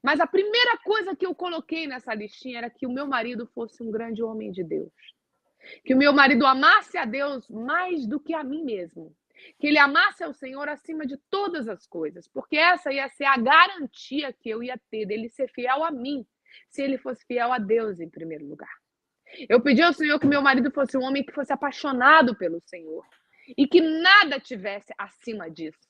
[SPEAKER 1] Mas a primeira coisa que eu coloquei nessa listinha era que o meu marido fosse um grande homem de Deus. Que o meu marido amasse a Deus mais do que a mim mesmo. Que ele amasse ao Senhor acima de todas as coisas. Porque essa ia ser a garantia que eu ia ter dele ser fiel a mim, se ele fosse fiel a Deus em primeiro lugar. Eu pedi ao Senhor que meu marido fosse um homem que fosse apaixonado pelo Senhor. E que nada tivesse acima disso.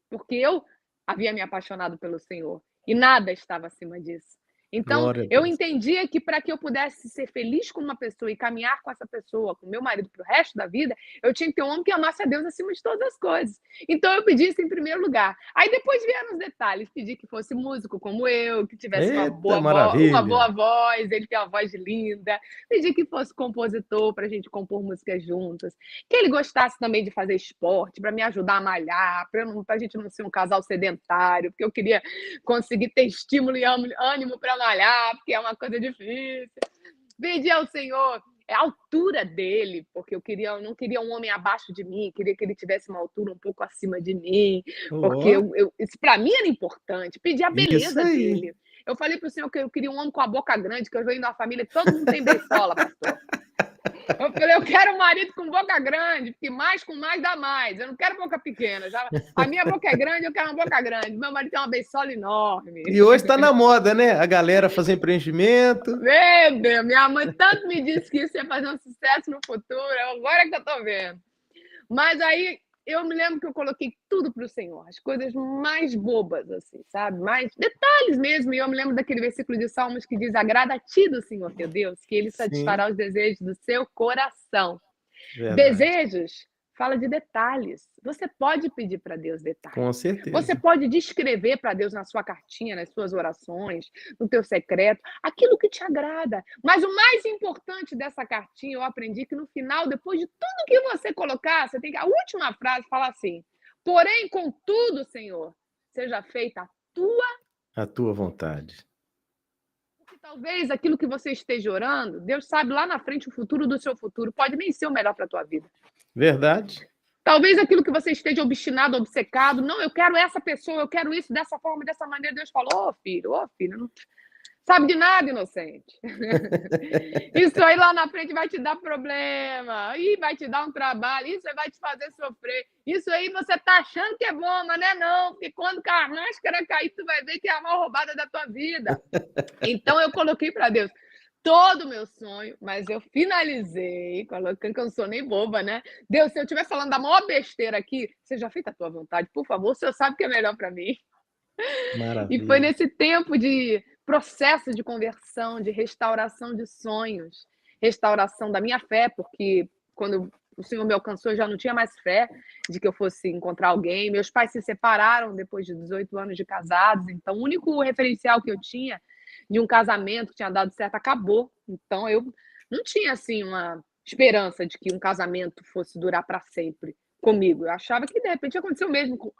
[SPEAKER 1] Porque eu havia me apaixonado pelo Senhor. E nada estava acima disso. Então, eu entendia que para que eu pudesse ser feliz com uma pessoa e caminhar com essa pessoa, com meu marido para o resto da vida, eu tinha que ter um homem que amasse a Deus acima de todas as coisas. Então, eu pedi isso em primeiro lugar. Aí depois vieram os detalhes. Pedi que fosse músico como eu, que tivesse uma boa voz, ele tem uma voz linda. Pedi que fosse compositor para a gente compor músicas juntas. Que ele gostasse também de fazer esporte, para me ajudar a malhar, para a gente não ser um casal sedentário, porque eu queria conseguir ter estímulo e ânimo para malhar, porque é uma coisa difícil. Pedi ao Senhor a altura dele, porque eu não queria um homem abaixo de mim, queria que ele tivesse uma altura um pouco acima de mim, porque isso para mim era importante. Pedi a beleza dele. Eu falei para o Senhor que eu queria um homem com a boca grande, que eu venho de uma família que todo mundo tem beisola, pastor. Eu falei, eu quero um marido com boca grande, porque mais com mais dá mais. Eu não quero boca pequena. Já, a minha boca é grande, eu quero uma boca grande. Meu marido tem uma beisola enorme.
[SPEAKER 2] E hoje está na moda, né? A galera fazer empreendimento.
[SPEAKER 1] Meu Deus, minha mãe tanto me disse que isso ia fazer um sucesso no futuro, agora que eu tô vendo. Mas aí eu me lembro que eu coloquei tudo para o Senhor, as coisas mais bobas, assim, sabe? Mais detalhes mesmo. E eu me lembro daquele versículo de Salmos que diz: agrada a ti do Senhor teu Deus, que ele
[SPEAKER 2] Sim,
[SPEAKER 1] satisfará os desejos do seu coração.
[SPEAKER 2] verdade.
[SPEAKER 1] Desejos fala de detalhes. Você pode pedir para Deus detalhes.
[SPEAKER 2] Com
[SPEAKER 1] Você
[SPEAKER 2] certeza.
[SPEAKER 1] pode descrever para Deus na sua cartinha, nas suas orações, no teu secreto, aquilo que te agrada. Mas o mais importante dessa cartinha, eu aprendi que no final, depois de tudo que você colocar, você tem que a última frase falar assim: porém, contudo, Senhor, seja feita
[SPEAKER 2] A tua vontade.
[SPEAKER 1] porque talvez aquilo que você esteja orando, Deus sabe lá na frente o futuro do seu futuro, pode nem ser o melhor para a tua vida.
[SPEAKER 2] Verdade.
[SPEAKER 1] Talvez aquilo que você esteja obstinado, obcecado, não, eu quero essa pessoa, eu quero isso dessa forma, dessa maneira. Deus falou, ô filho, não sabe de nada, inocente. Isso aí lá na frente vai te dar problema, e vai te dar um trabalho, isso aí vai te fazer sofrer. Isso aí você tá achando que é bom, mas não é não, porque quando a máscara cair, tu vai ver que é a maior roubada da tua vida. Então eu coloquei para Deus todo o meu sonho, mas eu finalizei, colocando que eu não sou nem boba, né? Deus, se eu estiver falando da maior besteira aqui, seja feita a tua vontade, por favor, o Senhor sabe o que é melhor para mim. E foi
[SPEAKER 2] Maravilha.
[SPEAKER 1] nesse tempo de processo de conversão, de restauração de sonhos, restauração da minha fé, porque quando o Senhor me alcançou, eu já não tinha mais fé de que eu fosse encontrar alguém. Meus pais se separaram depois de 18 anos de casados, então o único referencial que eu tinha de um casamento que tinha dado certo acabou. Então eu não tinha assim uma esperança de que um casamento fosse durar para sempre comigo. Eu achava que de repente aconteceu mesmo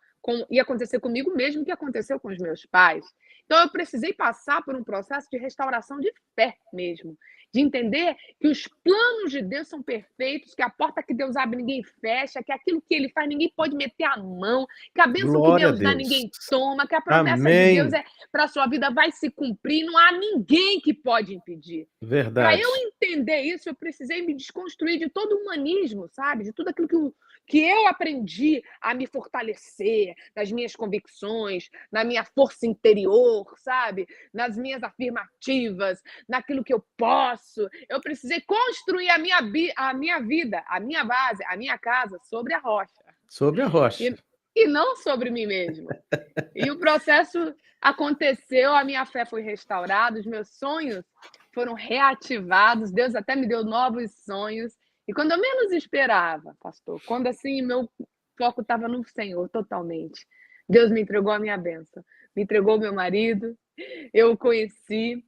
[SPEAKER 1] ia acontecer comigo mesmo que aconteceu com os meus pais. Então eu precisei passar por um processo de restauração de fé mesmo, de entender que os planos de Deus são perfeitos, que a porta que Deus abre ninguém fecha, que aquilo que ele faz ninguém pode meter a mão, que a bênção que
[SPEAKER 2] Glória a
[SPEAKER 1] Deus dá
[SPEAKER 2] Deus.
[SPEAKER 1] ninguém toma, que a promessa de Deus
[SPEAKER 2] Amém.
[SPEAKER 1] para a sua vida vai se cumprir, não há ninguém que pode impedir. Para eu
[SPEAKER 2] Verdade.
[SPEAKER 1] entender isso, eu precisei me desconstruir de todo o humanismo, sabe? De tudo aquilo que eu aprendi a me fortalecer, nas minhas convicções, na minha força interior, sabe? Nas minhas afirmativas, naquilo que eu posso. Eu precisei construir a minha vida, a minha base, a minha casa sobre a rocha.
[SPEAKER 2] Sobre a rocha.
[SPEAKER 1] E não sobre mim mesmo. E o processo aconteceu, a minha fé foi restaurada, os meus sonhos foram reativados, Deus até me deu novos sonhos. E quando eu menos esperava, pastor, quando assim meu foco estava no Senhor totalmente, Deus me entregou a minha bênção, me entregou o meu marido, eu o conheci,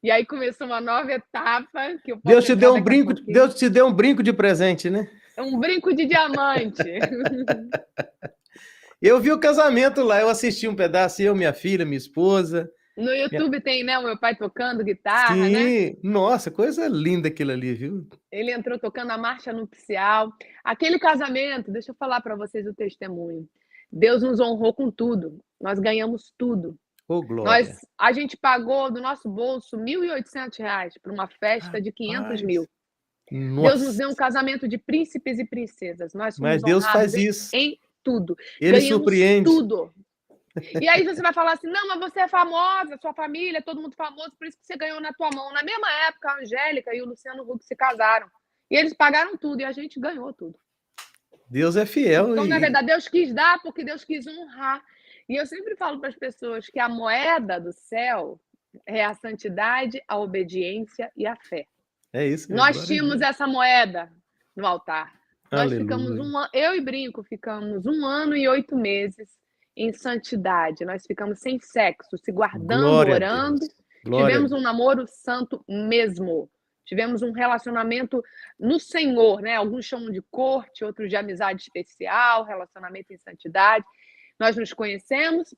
[SPEAKER 1] e aí começou uma nova etapa que eu posso
[SPEAKER 2] Deus te deu um
[SPEAKER 1] daqui a
[SPEAKER 2] brinco,
[SPEAKER 1] pouquinho.
[SPEAKER 2] Deus te deu um brinco de presente, né?
[SPEAKER 1] Um brinco de diamante.
[SPEAKER 2] Eu vi o casamento lá, eu assisti um pedaço, eu, minha filha, minha esposa.
[SPEAKER 1] No YouTube tem, né, o meu pai tocando guitarra, né?
[SPEAKER 2] Sim, nossa, coisa linda aquilo ali, viu?
[SPEAKER 1] Ele entrou tocando a marcha nupcial. Aquele casamento, deixa eu falar para vocês o testemunho. Deus nos honrou com tudo. Nós ganhamos tudo.
[SPEAKER 2] Ô, glória.
[SPEAKER 1] A gente pagou do nosso bolso R$ 1.800 para uma festa de 500 mil. Deus nos deu um casamento de príncipes e princesas. Nós
[SPEAKER 2] Mas
[SPEAKER 1] somos
[SPEAKER 2] Deus
[SPEAKER 1] honrados
[SPEAKER 2] faz isso.
[SPEAKER 1] em tudo.
[SPEAKER 2] Ele
[SPEAKER 1] Ganhamos
[SPEAKER 2] surpreende.
[SPEAKER 1] tudo. E aí você vai falar assim, não, mas você é famosa, sua família, todo mundo famoso, por isso que você ganhou na tua mão. Na mesma época, a Angélica e o Luciano Huck se casaram. E eles pagaram tudo, e a gente ganhou tudo.
[SPEAKER 2] Deus é fiel.
[SPEAKER 1] Então, na verdade, Deus quis dar porque Deus quis honrar. E eu sempre falo para as pessoas que a moeda do céu é a santidade, a obediência e a fé.
[SPEAKER 2] É isso.
[SPEAKER 1] Nós tínhamos essa moeda no altar. Nós ficamos eu e Brinco ficamos 1 ano e 8 meses em santidade. Nós ficamos sem sexo, se guardando,
[SPEAKER 2] Glória
[SPEAKER 1] orando. Tivemos um namoro santo mesmo. Tivemos um relacionamento no Senhor, né? Alguns chamam de corte, outros de amizade especial, relacionamento em santidade. Nós nos conhecemos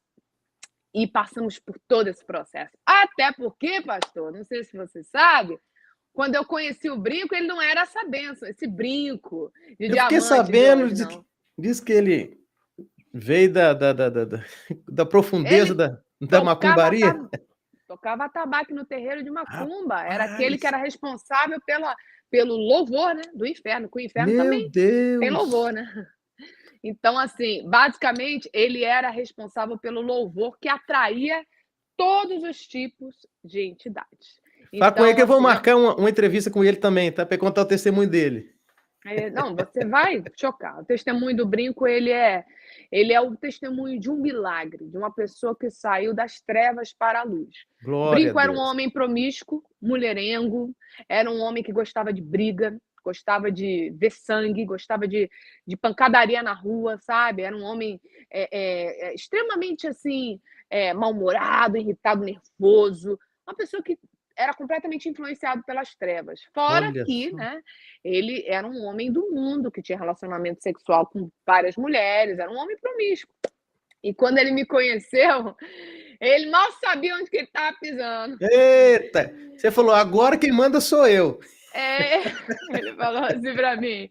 [SPEAKER 1] e passamos por todo esse processo. Até porque, pastor, não sei se você sabe, quando eu conheci o Brinco, ele não era essa benção, esse brinco de
[SPEAKER 2] eu
[SPEAKER 1] diamante.
[SPEAKER 2] Fiquei sabendo,
[SPEAKER 1] de
[SPEAKER 2] diz que ele veio da profundeza da macumbaria.
[SPEAKER 1] Tocava atabaque no terreiro de Macumba. Era aquele que
[SPEAKER 2] Rapaz,
[SPEAKER 1] era responsável pelo louvor, né, do inferno, que o inferno
[SPEAKER 2] meu
[SPEAKER 1] também tem
[SPEAKER 2] Deus!
[SPEAKER 1] louvor, né? Então, assim, basicamente, ele era responsável pelo louvor que atraía todos os tipos de entidades.
[SPEAKER 2] Fala com ele
[SPEAKER 1] Então,
[SPEAKER 2] que eu vou
[SPEAKER 1] assim,
[SPEAKER 2] marcar uma entrevista com ele também, tá? Para contar o testemunho dele.
[SPEAKER 1] não, você vai chocar. O testemunho do Brinco, ele é o testemunho de um milagre, de uma pessoa que saiu das trevas para a luz.
[SPEAKER 2] Glória a
[SPEAKER 1] Brinco era um
[SPEAKER 2] Deus.
[SPEAKER 1] homem promíscuo, mulherengo, era um homem que gostava de briga, gostava de ver sangue, gostava de pancadaria na rua, sabe? Era um homem extremamente assim, mal-humorado, irritado, nervoso, uma pessoa que era completamente influenciado pelas trevas. Fora
[SPEAKER 2] Olha
[SPEAKER 1] que,
[SPEAKER 2] só.
[SPEAKER 1] né, ele era um homem do mundo, que tinha relacionamento sexual com várias mulheres, era um homem promíscuo. E quando ele me conheceu, ele mal sabia onde que ele estava pisando.
[SPEAKER 2] Eita! Você falou, agora quem manda sou eu.
[SPEAKER 1] É, ele falou assim para mim.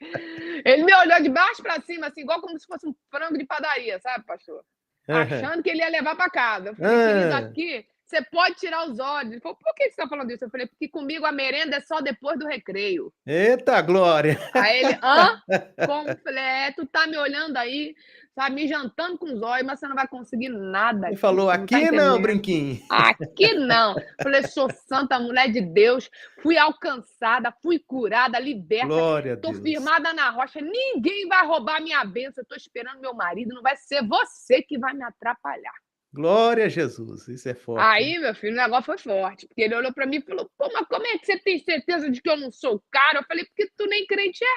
[SPEAKER 1] Ele me olhou de baixo para cima, assim, igual como se fosse um frango de padaria, sabe, pastor?
[SPEAKER 2] Aham.
[SPEAKER 1] Achando que ele ia levar para casa. Eu falei, querido,
[SPEAKER 2] Ah,
[SPEAKER 1] aqui você pode tirar os olhos. Ele falou, por que você está falando isso? Eu falei, porque comigo a merenda é só depois do recreio.
[SPEAKER 2] eita, glória!
[SPEAKER 1] Aí ele, hã? Como? Eu falei, tu tá me olhando aí, sabe, me jantando com os olhos, mas você não vai conseguir nada
[SPEAKER 2] Ele
[SPEAKER 1] aqui,
[SPEAKER 2] falou,
[SPEAKER 1] você não tá
[SPEAKER 2] aqui não,
[SPEAKER 1] entendendo.
[SPEAKER 2] Brinquinho.
[SPEAKER 1] Aqui não. Falei, sou santa, mulher de Deus, fui alcançada, fui curada, liberta,
[SPEAKER 2] Glória a
[SPEAKER 1] tô
[SPEAKER 2] Deus.
[SPEAKER 1] firmada na rocha, ninguém vai roubar minha bênção, eu tô esperando meu marido, não vai ser você que vai me atrapalhar.
[SPEAKER 2] Glória a Jesus. Isso é forte, hein?
[SPEAKER 1] Aí, meu filho, o negócio foi forte, porque ele olhou para mim e falou, pô, mas como é que você tem certeza de que eu não sou o cara? Eu falei, porque tu nem crente é.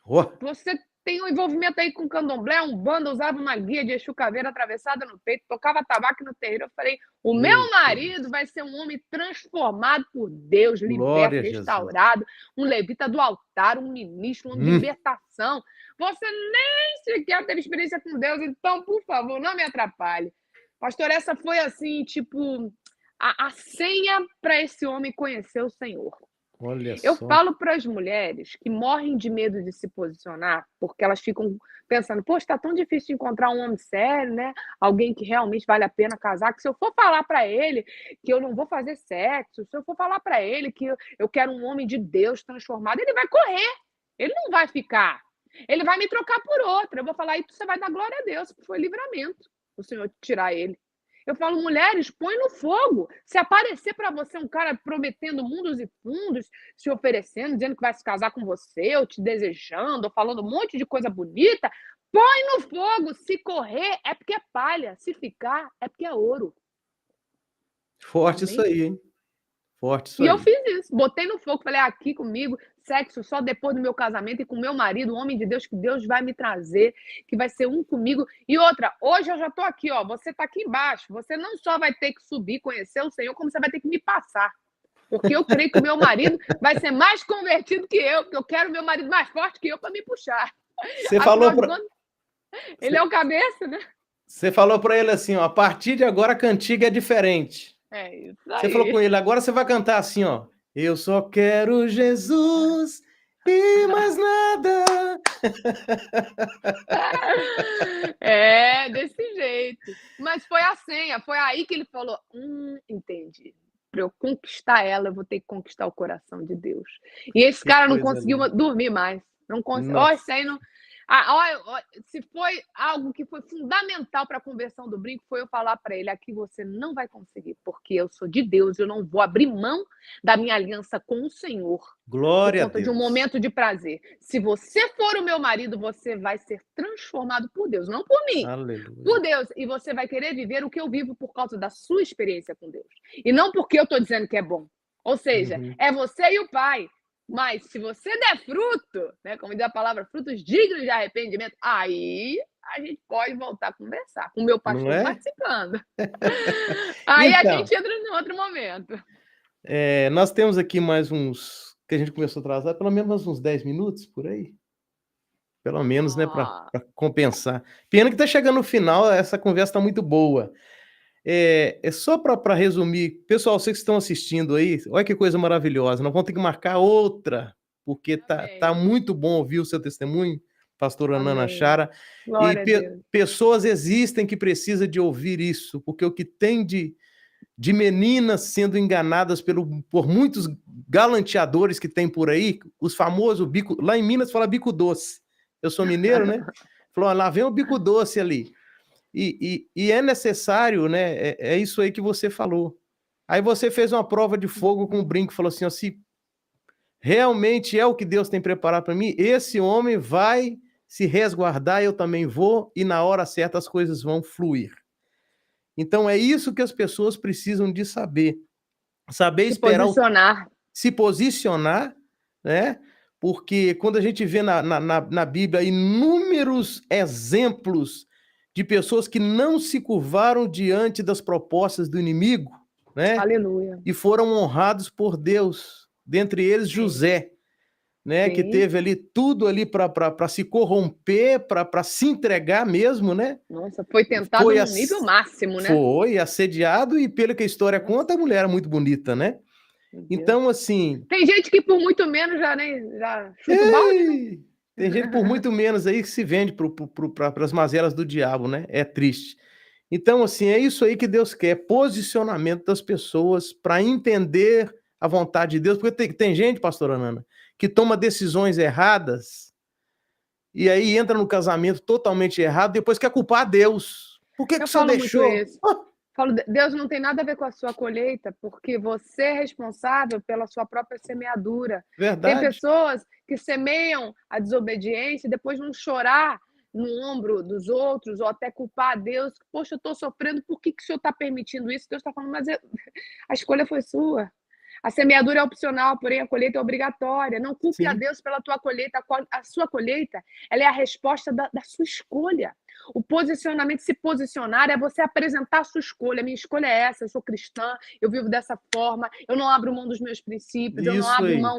[SPEAKER 2] Oh,
[SPEAKER 1] Você tem um envolvimento aí com candomblé, Umbanda, usava uma guia de Exu Caveira atravessada no peito, tocava tabaco no terreiro. Eu falei, o meu
[SPEAKER 2] meu
[SPEAKER 1] marido
[SPEAKER 2] Deus.
[SPEAKER 1] vai ser um homem transformado por Deus,
[SPEAKER 2] Glória
[SPEAKER 1] liberto,
[SPEAKER 2] a Jesus.
[SPEAKER 1] restaurado, um levita do altar, um ministro, um homem de
[SPEAKER 2] Hum,
[SPEAKER 1] libertação. Você nem sequer teve experiência com Deus, então, por favor, não me atrapalhe. Pastor, essa foi assim, tipo, a senha para esse homem conhecer o Senhor.
[SPEAKER 2] olha
[SPEAKER 1] Eu
[SPEAKER 2] só.
[SPEAKER 1] falo para as mulheres que morrem de medo de se posicionar, porque elas ficam pensando: "Poxa, está tão difícil de encontrar um homem sério, né, alguém que realmente vale a pena casar, que se eu for falar para ele que eu não vou fazer sexo, se eu for falar para ele que eu quero um homem de Deus transformado, ele vai correr, ele não vai ficar, ele vai me trocar por outra". Eu vou falar: "E você vai dar glória a Deus, porque foi livramento o Senhor tirar ele". Eu falo: "Mulheres, põe no fogo. Se aparecer para você um cara prometendo mundos e fundos, se oferecendo, dizendo que vai se casar com você, ou te desejando, ou falando um monte de coisa bonita, põe no fogo. Se correr, é porque é palha. Se ficar, é porque é ouro".
[SPEAKER 2] Forte isso
[SPEAKER 1] Amém?
[SPEAKER 2] aí, hein? Forte isso
[SPEAKER 1] E eu
[SPEAKER 2] aí.
[SPEAKER 1] fiz isso, botei no fogo, falei: aqui comigo, sexo só depois do meu casamento e com meu marido, um homem de Deus que Deus vai me trazer, que vai ser um comigo. E outra, hoje eu já estou aqui, ó, você está aqui embaixo, você não só vai ter que subir, conhecer o Senhor, como você vai ter que me passar. Porque eu creio que o meu marido vai ser mais convertido que eu, porque eu quero o meu marido mais forte que eu para me puxar.
[SPEAKER 2] Você falou
[SPEAKER 1] Afinal de
[SPEAKER 2] para
[SPEAKER 1] contas, ele é o cabeça, né?
[SPEAKER 2] você falou para ele assim, ó, a partir de agora a cantiga é diferente.
[SPEAKER 1] É isso
[SPEAKER 2] Você falou com
[SPEAKER 1] aí.
[SPEAKER 2] ele, agora você vai cantar assim, ó. Eu só quero Jesus e mais nada.
[SPEAKER 1] É, desse jeito. Mas foi a senha, foi aí que ele falou: entendi. Para eu conquistar ela, eu vou ter que conquistar o coração de Deus. E esse
[SPEAKER 2] Que
[SPEAKER 1] cara não
[SPEAKER 2] coisa
[SPEAKER 1] conseguiu
[SPEAKER 2] linda.
[SPEAKER 1] dormir mais. Não conseguiu. Ó, isso
[SPEAKER 2] Nossa.
[SPEAKER 1] aí não. Ó, se foi algo que foi fundamental para a conversão do Brinco, foi eu falar para ele: aqui você não vai conseguir, porque eu sou de Deus, eu não vou abrir mão da minha aliança com o Senhor por
[SPEAKER 2] Glória a
[SPEAKER 1] conta de um
[SPEAKER 2] Deus.
[SPEAKER 1] momento de prazer. Se você for o meu marido, você vai ser transformado por Deus, não por mim, por
[SPEAKER 2] Aleluia.
[SPEAKER 1] Deus. E você vai querer viver o que eu vivo por causa da sua experiência com Deus. E não porque eu estou dizendo que é bom. Ou seja,
[SPEAKER 2] Uhum.
[SPEAKER 1] é você e o Pai. Mas se você der fruto, né, como diz a palavra, frutos dignos de arrependimento, aí a gente pode voltar a conversar, com o meu
[SPEAKER 2] Não
[SPEAKER 1] pastor
[SPEAKER 2] é?
[SPEAKER 1] participando. Aí a
[SPEAKER 2] Então,
[SPEAKER 1] gente entra em outro momento.
[SPEAKER 2] nós temos aqui mais uns que a gente começou atrasado, pelo menos uns 10 minutos por aí. Pelo menos, né, para
[SPEAKER 1] Ah,
[SPEAKER 2] compensar. Pena que tá chegando no final, essa conversa tá muito boa. É só para resumir, pessoal, vocês que estão assistindo aí, olha que coisa maravilhosa, nós vamos ter que marcar outra, porque tá
[SPEAKER 1] amém.
[SPEAKER 2] muito bom ouvir o seu testemunho, pastora Nana
[SPEAKER 1] Amém.
[SPEAKER 2] Chara, e
[SPEAKER 1] Glória a Deus.
[SPEAKER 2] pessoas existem que precisam de ouvir isso, porque o que tem de de meninas sendo enganadas por muitos galanteadores que tem por aí, os famosos bico... Lá em Minas fala bico doce. Eu sou mineiro, né? Falou, lá vem o bico doce ali. E é necessário, né? É isso aí que você falou. Aí você fez uma prova de fogo com o brinco, falou assim, ó, se realmente é o que Deus tem preparado para mim, esse homem vai se resguardar, eu também vou, e na hora certa as coisas vão fluir. Então é isso que as pessoas precisam de saber. Saber esperar, se posicionar, né? Porque quando a gente vê na Bíblia inúmeros exemplos de pessoas que não se curvaram diante das propostas do inimigo, né?
[SPEAKER 1] Aleluia.
[SPEAKER 2] E foram honrados por Deus. Dentre eles, José, né? Que teve ali tudo ali para se corromper, para se entregar mesmo, né?
[SPEAKER 1] Nossa, foi tentado no nível máximo, né?
[SPEAKER 2] Foi assediado e, pelo que a história conta, a mulher era muito bonita, né? Então, assim...
[SPEAKER 1] Tem gente que por muito menos já chuta o balde, né?
[SPEAKER 2] Tem gente por muito menos aí que se vende para as mazelas do diabo, né? É triste. Então, assim, é isso aí que Deus quer, posicionamento das pessoas para entender a vontade de Deus, porque tem gente, pastora Nana, que toma decisões erradas e aí entra no casamento totalmente errado, depois quer culpar a Deus. Por que o senhor deixou?
[SPEAKER 1] Falo, Deus não tem nada a ver com a sua colheita, porque você é responsável pela sua própria semeadura.
[SPEAKER 2] Verdade.
[SPEAKER 1] Tem pessoas que semeiam a desobediência e depois vão chorar no ombro dos outros ou até culpar a Deus. Poxa, eu estou sofrendo, por que o senhor está permitindo isso? Deus está falando, mas a escolha foi sua. A semeadura é opcional, porém a colheita é obrigatória. Não culpe a Deus pela tua colheita. A sua colheita, ela é a resposta da sua escolha. O posicionamento, se posicionar, é você apresentar a sua escolha. A minha escolha é essa, eu sou cristã, eu vivo dessa forma, eu não abro mão dos meus princípios, eu não abro mão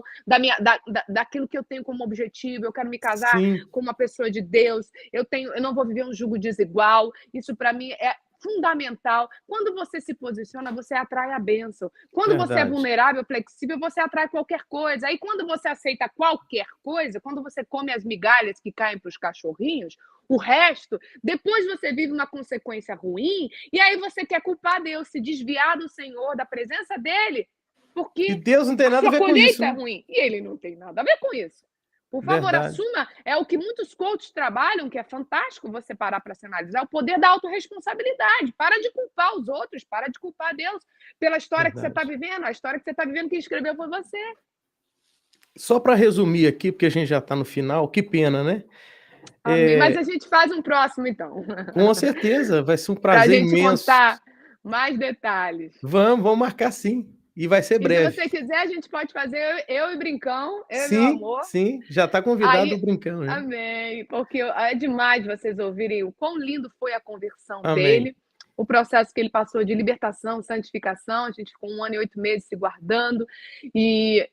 [SPEAKER 1] daquilo que eu tenho como objetivo, eu quero me casar com uma pessoa de Deus, eu não vou viver um jugo desigual. Isso, para mim, é fundamental. Quando você se posiciona, você atrai a bênção. Quando você é vulnerável, flexível, você atrai qualquer coisa. Aí, quando você aceita qualquer coisa, quando você come as migalhas que caem para os cachorrinhos, o resto, depois você vive uma consequência ruim, e aí você quer culpar Deus, se desviar do Senhor, da presença dele, porque
[SPEAKER 2] Deus não tem nada a ver com isso,
[SPEAKER 1] é ruim, e ele não tem nada a ver com isso. Por favor, assuma, é o que muitos coaches trabalham, que é fantástico você parar para se analisar, o poder da autorresponsabilidade. Para de culpar os outros, para de culpar Deus pela história que você está vivendo. A história que você está vivendo, quem escreveu foi você.
[SPEAKER 2] Só para resumir aqui, porque a gente já está no final, que pena, né?
[SPEAKER 1] Mas a gente faz um próximo, então.
[SPEAKER 2] Com certeza, vai ser um prazer imenso.
[SPEAKER 1] Para a gente contar mais detalhes.
[SPEAKER 2] Vamos marcar sim. E vai ser breve.
[SPEAKER 1] E se você quiser, a gente pode fazer eu e Brincão,
[SPEAKER 2] e meu amor. Sim, já está convidado o Brincão. Né?
[SPEAKER 1] Amém, porque é demais vocês ouvirem o quão lindo foi a conversão dele, o processo que ele passou de libertação, santificação, a gente ficou 1 ano e 8 meses se guardando, e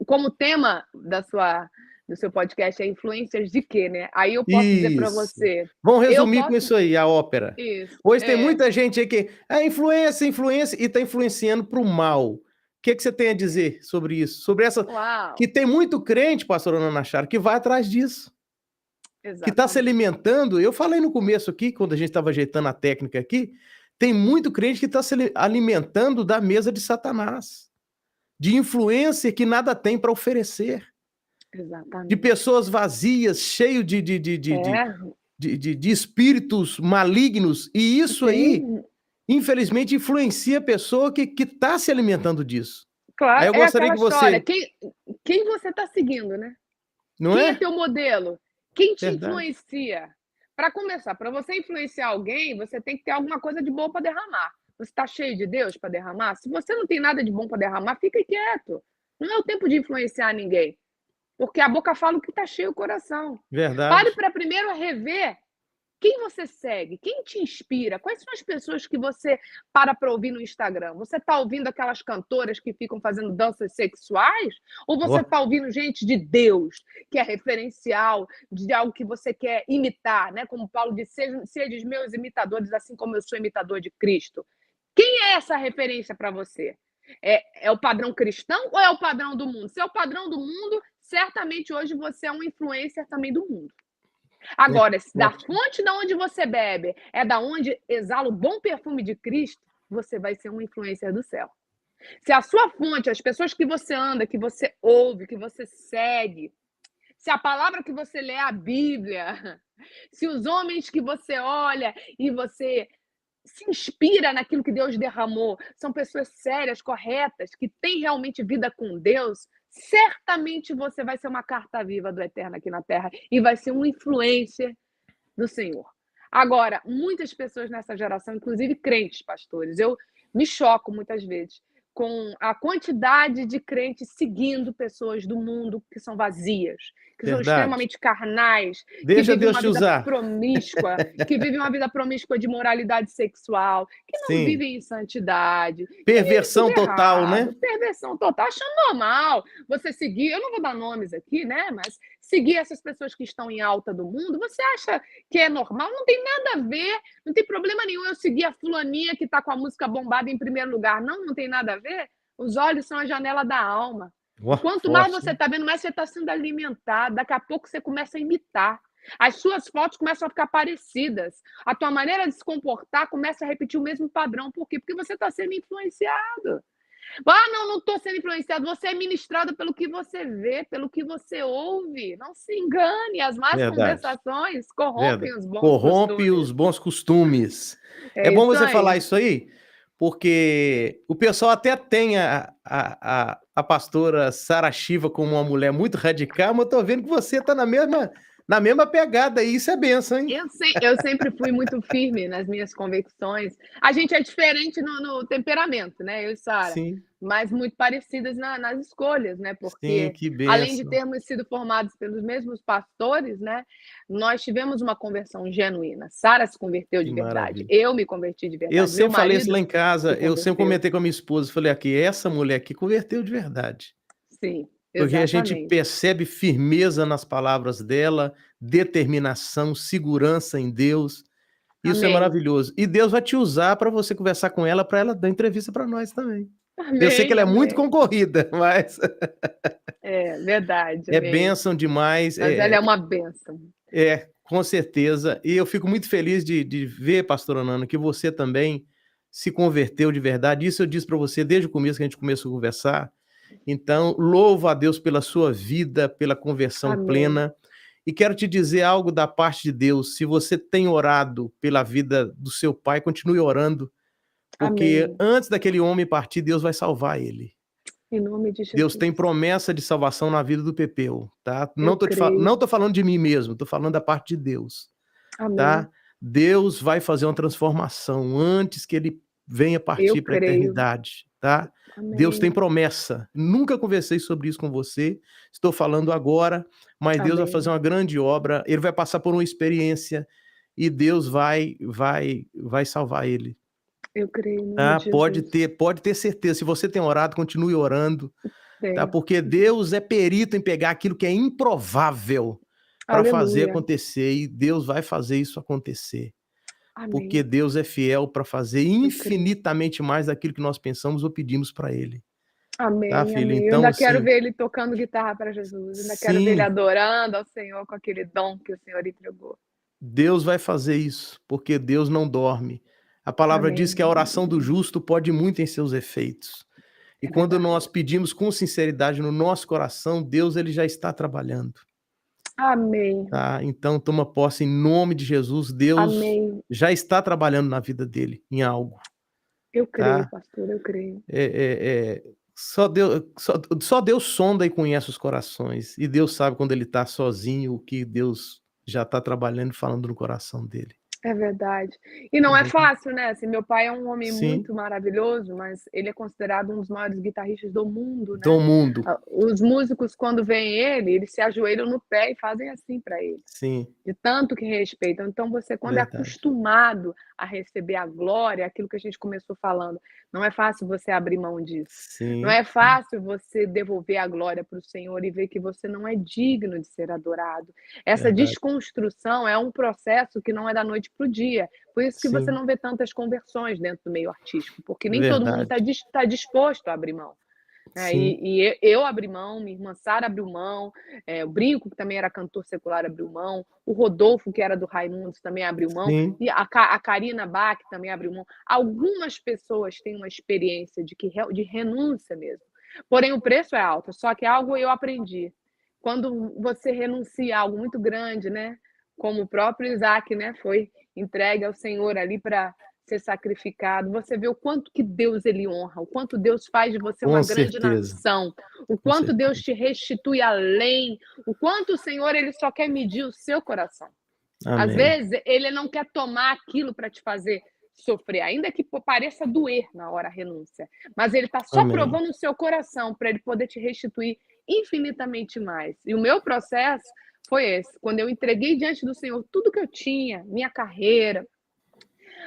[SPEAKER 1] como tema do seu podcast é influências de quê, né? Aí eu posso dizer para você...
[SPEAKER 2] Vamos resumir com isso aí, a ópera.
[SPEAKER 1] Isso.
[SPEAKER 2] Hoje tem muita gente aí que influência, e está influenciando para o mal. O que você tem a dizer sobre isso? Sobre essa...
[SPEAKER 1] Uau.
[SPEAKER 2] Que tem muito crente, pastora Nana Chara, que vai atrás disso. Exatamente. Que está se alimentando. Eu falei no começo aqui, quando a gente estava ajeitando a técnica aqui, tem muito crente que está se alimentando da mesa de Satanás. De influência que nada tem para oferecer.
[SPEAKER 1] Exatamente.
[SPEAKER 2] De pessoas vazias, cheio de espíritos malignos. E isso aí... infelizmente, influencia a pessoa que está se alimentando disso.
[SPEAKER 1] Claro,
[SPEAKER 2] aí eu gostaria que você...
[SPEAKER 1] Quem você está seguindo, né?
[SPEAKER 2] Não
[SPEAKER 1] quem
[SPEAKER 2] é?
[SPEAKER 1] É teu modelo? Quem te influencia? Para começar, para você influenciar alguém, você tem que ter alguma coisa de bom para derramar. Você está cheio de Deus para derramar? Se você não tem nada de bom para derramar, fica quieto. Não é o tempo de influenciar ninguém. Porque a boca fala o que está cheio o coração.
[SPEAKER 2] Verdade.
[SPEAKER 1] Pare para primeiro rever quem você segue, quem te inspira, quais são as pessoas que você para ouvir no Instagram? Você está ouvindo aquelas cantoras que ficam fazendo danças sexuais? Ou você está ouvindo gente de Deus, que é referencial de algo que você quer imitar, né? Como Paulo disse, sejam meus imitadores, assim como eu sou imitador de Cristo. Quem é essa referência para você? É o padrão cristão ou é o padrão do mundo? Se é o padrão do mundo, certamente hoje você é um influencer também do mundo. Agora, da fonte de onde você bebe é da onde exala o bom perfume de Cristo, você vai ser um influencer do céu. Se a sua fonte, as pessoas que você anda, que você ouve, que você segue, se a palavra que você lê é a Bíblia, se os homens que você olha e você se inspira naquilo que Deus derramou, são pessoas sérias, corretas, que têm realmente vida com Deus, certamente você vai ser uma carta viva do Eterno aqui na Terra e vai ser um influencer do Senhor. Agora, muitas pessoas nessa geração, inclusive crentes, pastores, eu me choco muitas vezes com a quantidade de crentes seguindo pessoas do mundo que são vazias, que são
[SPEAKER 2] Verdade.
[SPEAKER 1] extremamente carnais, que
[SPEAKER 2] Deixa
[SPEAKER 1] vivem
[SPEAKER 2] Deus
[SPEAKER 1] uma
[SPEAKER 2] te
[SPEAKER 1] vida
[SPEAKER 2] usar.
[SPEAKER 1] promíscua, que vivem uma vida promíscua de moralidade sexual, que não
[SPEAKER 2] Sim.
[SPEAKER 1] vivem em santidade, que vivem
[SPEAKER 2] Perversão
[SPEAKER 1] tudo
[SPEAKER 2] total, né?
[SPEAKER 1] errado, perversão total, achando normal você seguir, eu não vou dar nomes aqui, né, mas seguir essas pessoas que estão em alta do mundo, você acha que é normal? Não tem nada a ver, não tem problema nenhum eu seguir a fulaninha que está com a música bombada em primeiro lugar. Não, não tem nada a ver. Os olhos são a janela da alma.
[SPEAKER 2] Uau,
[SPEAKER 1] Quanto mais
[SPEAKER 2] forte,
[SPEAKER 1] você
[SPEAKER 2] né?
[SPEAKER 1] está vendo, mais você está sendo alimentado. Daqui a pouco você começa a imitar. As suas fotos começam a ficar parecidas. A tua maneira de se comportar começa a repetir o mesmo padrão. Por quê? Porque você está sendo influenciado. Ah, não estou sendo influenciado. Você é ministrado pelo que você vê, pelo que você ouve. Não se engane. As más
[SPEAKER 2] Verdade.
[SPEAKER 1] conversações corrompem
[SPEAKER 2] Verdade.
[SPEAKER 1] os bons
[SPEAKER 2] Corrompe
[SPEAKER 1] costumes.
[SPEAKER 2] os bons costumes.
[SPEAKER 1] É
[SPEAKER 2] É bom
[SPEAKER 1] isso
[SPEAKER 2] você
[SPEAKER 1] aí.
[SPEAKER 2] falar isso aí, porque o pessoal até tem a pastora Sara Shiva como uma mulher muito radical, mas eu tô vendo que você tá na mesma pegada aí, isso é benção, hein?
[SPEAKER 1] Eu sempre fui muito firme nas minhas convicções. A gente é diferente no temperamento, né, eu e Sara,
[SPEAKER 2] Sim,
[SPEAKER 1] mas muito parecidas nas escolhas, né,
[SPEAKER 2] sim,
[SPEAKER 1] porque
[SPEAKER 2] que
[SPEAKER 1] além de
[SPEAKER 2] benção.
[SPEAKER 1] termos sido formados pelos mesmos pastores, né, nós tivemos uma conversão genuína. Sara se converteu
[SPEAKER 2] Que
[SPEAKER 1] de verdade,
[SPEAKER 2] maravilha.
[SPEAKER 1] eu me converti de
[SPEAKER 2] Eu
[SPEAKER 1] verdade, meu
[SPEAKER 2] sempre falei isso
[SPEAKER 1] marido
[SPEAKER 2] lá em casa,
[SPEAKER 1] se
[SPEAKER 2] eu sempre
[SPEAKER 1] converteu.
[SPEAKER 2] comentei com a minha esposa, falei aqui, essa mulher aqui converteu de verdade.
[SPEAKER 1] Sim,
[SPEAKER 2] Porque a gente
[SPEAKER 1] exatamente.
[SPEAKER 2] percebe firmeza nas palavras dela, determinação, segurança em Deus. Isso é
[SPEAKER 1] Amém.
[SPEAKER 2] maravilhoso. E Deus vai te usar para você conversar com ela, para ela dar entrevista para nós também. Eu sei que
[SPEAKER 1] Amém,
[SPEAKER 2] ela é muito
[SPEAKER 1] amém.
[SPEAKER 2] concorrida, mas
[SPEAKER 1] É, verdade,
[SPEAKER 2] é
[SPEAKER 1] amém.
[SPEAKER 2] bênção demais.
[SPEAKER 1] Mas ela é uma bênção.
[SPEAKER 2] Com certeza. E eu fico muito feliz de ver, pastora Nana, que você também se converteu de verdade. Isso eu disse para você desde o começo que a gente começou a conversar. Então, louvo a Deus pela sua vida, pela conversão
[SPEAKER 1] Amém.
[SPEAKER 2] plena. E quero te dizer algo da parte de Deus. Se você tem orado pela vida do seu pai, continue orando, porque
[SPEAKER 1] Amém.
[SPEAKER 2] antes daquele homem partir, Deus vai salvar ele.
[SPEAKER 1] Em nome de
[SPEAKER 2] Deus tem
[SPEAKER 1] Jesus.
[SPEAKER 2] promessa de salvação na vida do Pepeu, tá?
[SPEAKER 1] Eu
[SPEAKER 2] Não
[SPEAKER 1] creio.
[SPEAKER 2] tô falando de mim mesmo, tô falando da parte de Deus,
[SPEAKER 1] Amém.
[SPEAKER 2] tá? Deus vai fazer uma transformação antes que ele venha
[SPEAKER 1] Eu
[SPEAKER 2] partir para a
[SPEAKER 1] creio.
[SPEAKER 2] eternidade, tá? Deus tem
[SPEAKER 1] Amém.
[SPEAKER 2] promessa. Nunca conversei sobre isso com você, estou falando agora, mas Deus vai fazer
[SPEAKER 1] Amém.
[SPEAKER 2] uma grande obra, ele vai passar por uma experiência e Deus vai salvar ele,
[SPEAKER 1] Eu creio em nome
[SPEAKER 2] tá?
[SPEAKER 1] de Jesus.
[SPEAKER 2] Pode ter certeza. Se você tem orado, continue orando, tá?
[SPEAKER 1] Tenho.
[SPEAKER 2] Porque Deus é perito em pegar aquilo que é improvável para fazer
[SPEAKER 1] Aleluia.
[SPEAKER 2] acontecer e Deus vai fazer isso acontecer. Porque
[SPEAKER 1] Amém.
[SPEAKER 2] Deus é fiel para fazer
[SPEAKER 1] Eu creio.
[SPEAKER 2] infinitamente mais daquilo que nós pensamos ou pedimos para ele, tá,
[SPEAKER 1] Amém,
[SPEAKER 2] filho?
[SPEAKER 1] amém. Eu
[SPEAKER 2] Então,
[SPEAKER 1] ainda quero
[SPEAKER 2] assim,
[SPEAKER 1] ver ele tocando guitarra para Jesus. Ainda quero ver ele
[SPEAKER 2] sim,
[SPEAKER 1] adorando ao Senhor com aquele dom que o Senhor entregou.
[SPEAKER 2] Deus vai fazer isso, porque Deus não dorme. A palavra diz
[SPEAKER 1] Amém.
[SPEAKER 2] que a oração do justo pode muito em seus efeitos. E
[SPEAKER 1] É
[SPEAKER 2] quando
[SPEAKER 1] verdade.
[SPEAKER 2] nós pedimos com sinceridade no nosso coração, Deus ele já está trabalhando.
[SPEAKER 1] Amém.
[SPEAKER 2] Tá? Então toma posse em nome de Jesus, Deus
[SPEAKER 1] Amém.
[SPEAKER 2] já está trabalhando na vida dele, em algo,
[SPEAKER 1] Eu creio,
[SPEAKER 2] tá?
[SPEAKER 1] pastor, eu creio.
[SPEAKER 2] Só Deus sonda e conhece os corações, e Deus sabe quando ele está sozinho, o que Deus já está trabalhando e falando no coração dele.
[SPEAKER 1] É verdade. E não é fácil, né, assim, meu pai é um homem
[SPEAKER 2] Sim,
[SPEAKER 1] muito maravilhoso, mas ele é considerado um dos maiores guitarristas do mundo, né.
[SPEAKER 2] do mundo,
[SPEAKER 1] Os músicos quando veem ele, eles se ajoelham no pé e fazem assim para ele.
[SPEAKER 2] sim,
[SPEAKER 1] De tanto que respeitam. Então você quando é
[SPEAKER 2] verdade.
[SPEAKER 1] acostumado a receber a glória, aquilo que a gente começou falando, não é fácil você abrir mão disso. Não
[SPEAKER 2] Sim,
[SPEAKER 1] é fácil você devolver a glória para o Senhor e ver que você não é digno de ser adorado. Essa
[SPEAKER 2] verdade.
[SPEAKER 1] desconstrução é um processo que não é da noite para o dia. Por isso que você
[SPEAKER 2] Sim,
[SPEAKER 1] não vê tantas conversões dentro do meio artístico, porque nem todo mundo
[SPEAKER 2] verdade.
[SPEAKER 1] está disposto a abrir mão.
[SPEAKER 2] Sim,
[SPEAKER 1] Eu abri mão, minha irmã Sara abriu mão, o Brinco, que também era cantor secular, abriu mão, o Rodolfo, que era do Raimundos, também abriu mão,
[SPEAKER 2] sim.
[SPEAKER 1] e a Karina Bach também abriu mão. Algumas pessoas têm uma experiência de renúncia mesmo, porém o preço é alto, só que algo eu aprendi. Quando você renuncia a algo muito grande, né, como o próprio Isaac, né, foi entregue ao Senhor ali para ser sacrificado, você vê o quanto que Deus ele honra, o quanto Deus faz de você uma
[SPEAKER 2] Com
[SPEAKER 1] grande
[SPEAKER 2] certeza,
[SPEAKER 1] nação, o
[SPEAKER 2] com
[SPEAKER 1] quanto Deus
[SPEAKER 2] certeza.
[SPEAKER 1] te restitui além, o quanto o Senhor ele só quer medir o seu coração. Às
[SPEAKER 2] Amém,
[SPEAKER 1] vezes ele não quer tomar aquilo para te fazer sofrer, ainda que pareça doer na hora a renúncia, mas ele está só
[SPEAKER 2] amém.
[SPEAKER 1] provando o seu coração para ele poder te restituir infinitamente mais. E o meu processo foi esse, quando eu entreguei diante do Senhor tudo que eu tinha, minha carreira,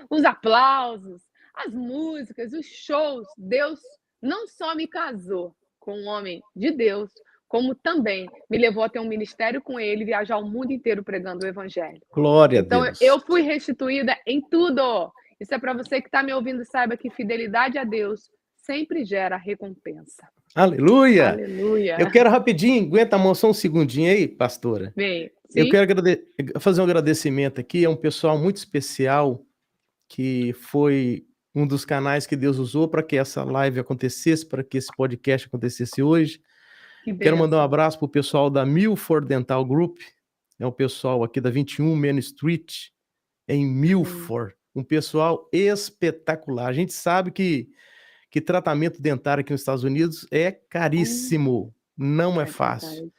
[SPEAKER 1] os aplausos, as músicas, os shows. Deus não só me casou com um homem de Deus, como também me levou a ter um ministério com ele, viajar o mundo inteiro pregando o evangelho.
[SPEAKER 2] Glória a
[SPEAKER 1] Então,
[SPEAKER 2] Deus.
[SPEAKER 1] eu fui restituída em tudo. Isso é para você que está me ouvindo, saiba que fidelidade a Deus sempre gera recompensa.
[SPEAKER 2] Aleluia! Eu
[SPEAKER 1] Aleluia.
[SPEAKER 2] quero rapidinho, aguenta a mão só um segundinho aí, pastora.
[SPEAKER 1] Bem,
[SPEAKER 2] Eu
[SPEAKER 1] sim?
[SPEAKER 2] quero fazer um agradecimento aqui a um pessoal muito especial que foi um dos canais que Deus usou para que essa live acontecesse, para que esse podcast acontecesse hoje.
[SPEAKER 1] Que
[SPEAKER 2] Quero mandar um
[SPEAKER 1] bênção.
[SPEAKER 2] abraço para o pessoal da Milford Dental Group, é um pessoal aqui da 21 Main Street, em Milford, um pessoal espetacular. A gente sabe que tratamento dentário aqui nos Estados Unidos é caríssimo, não é
[SPEAKER 1] É
[SPEAKER 2] fácil.
[SPEAKER 1] verdade.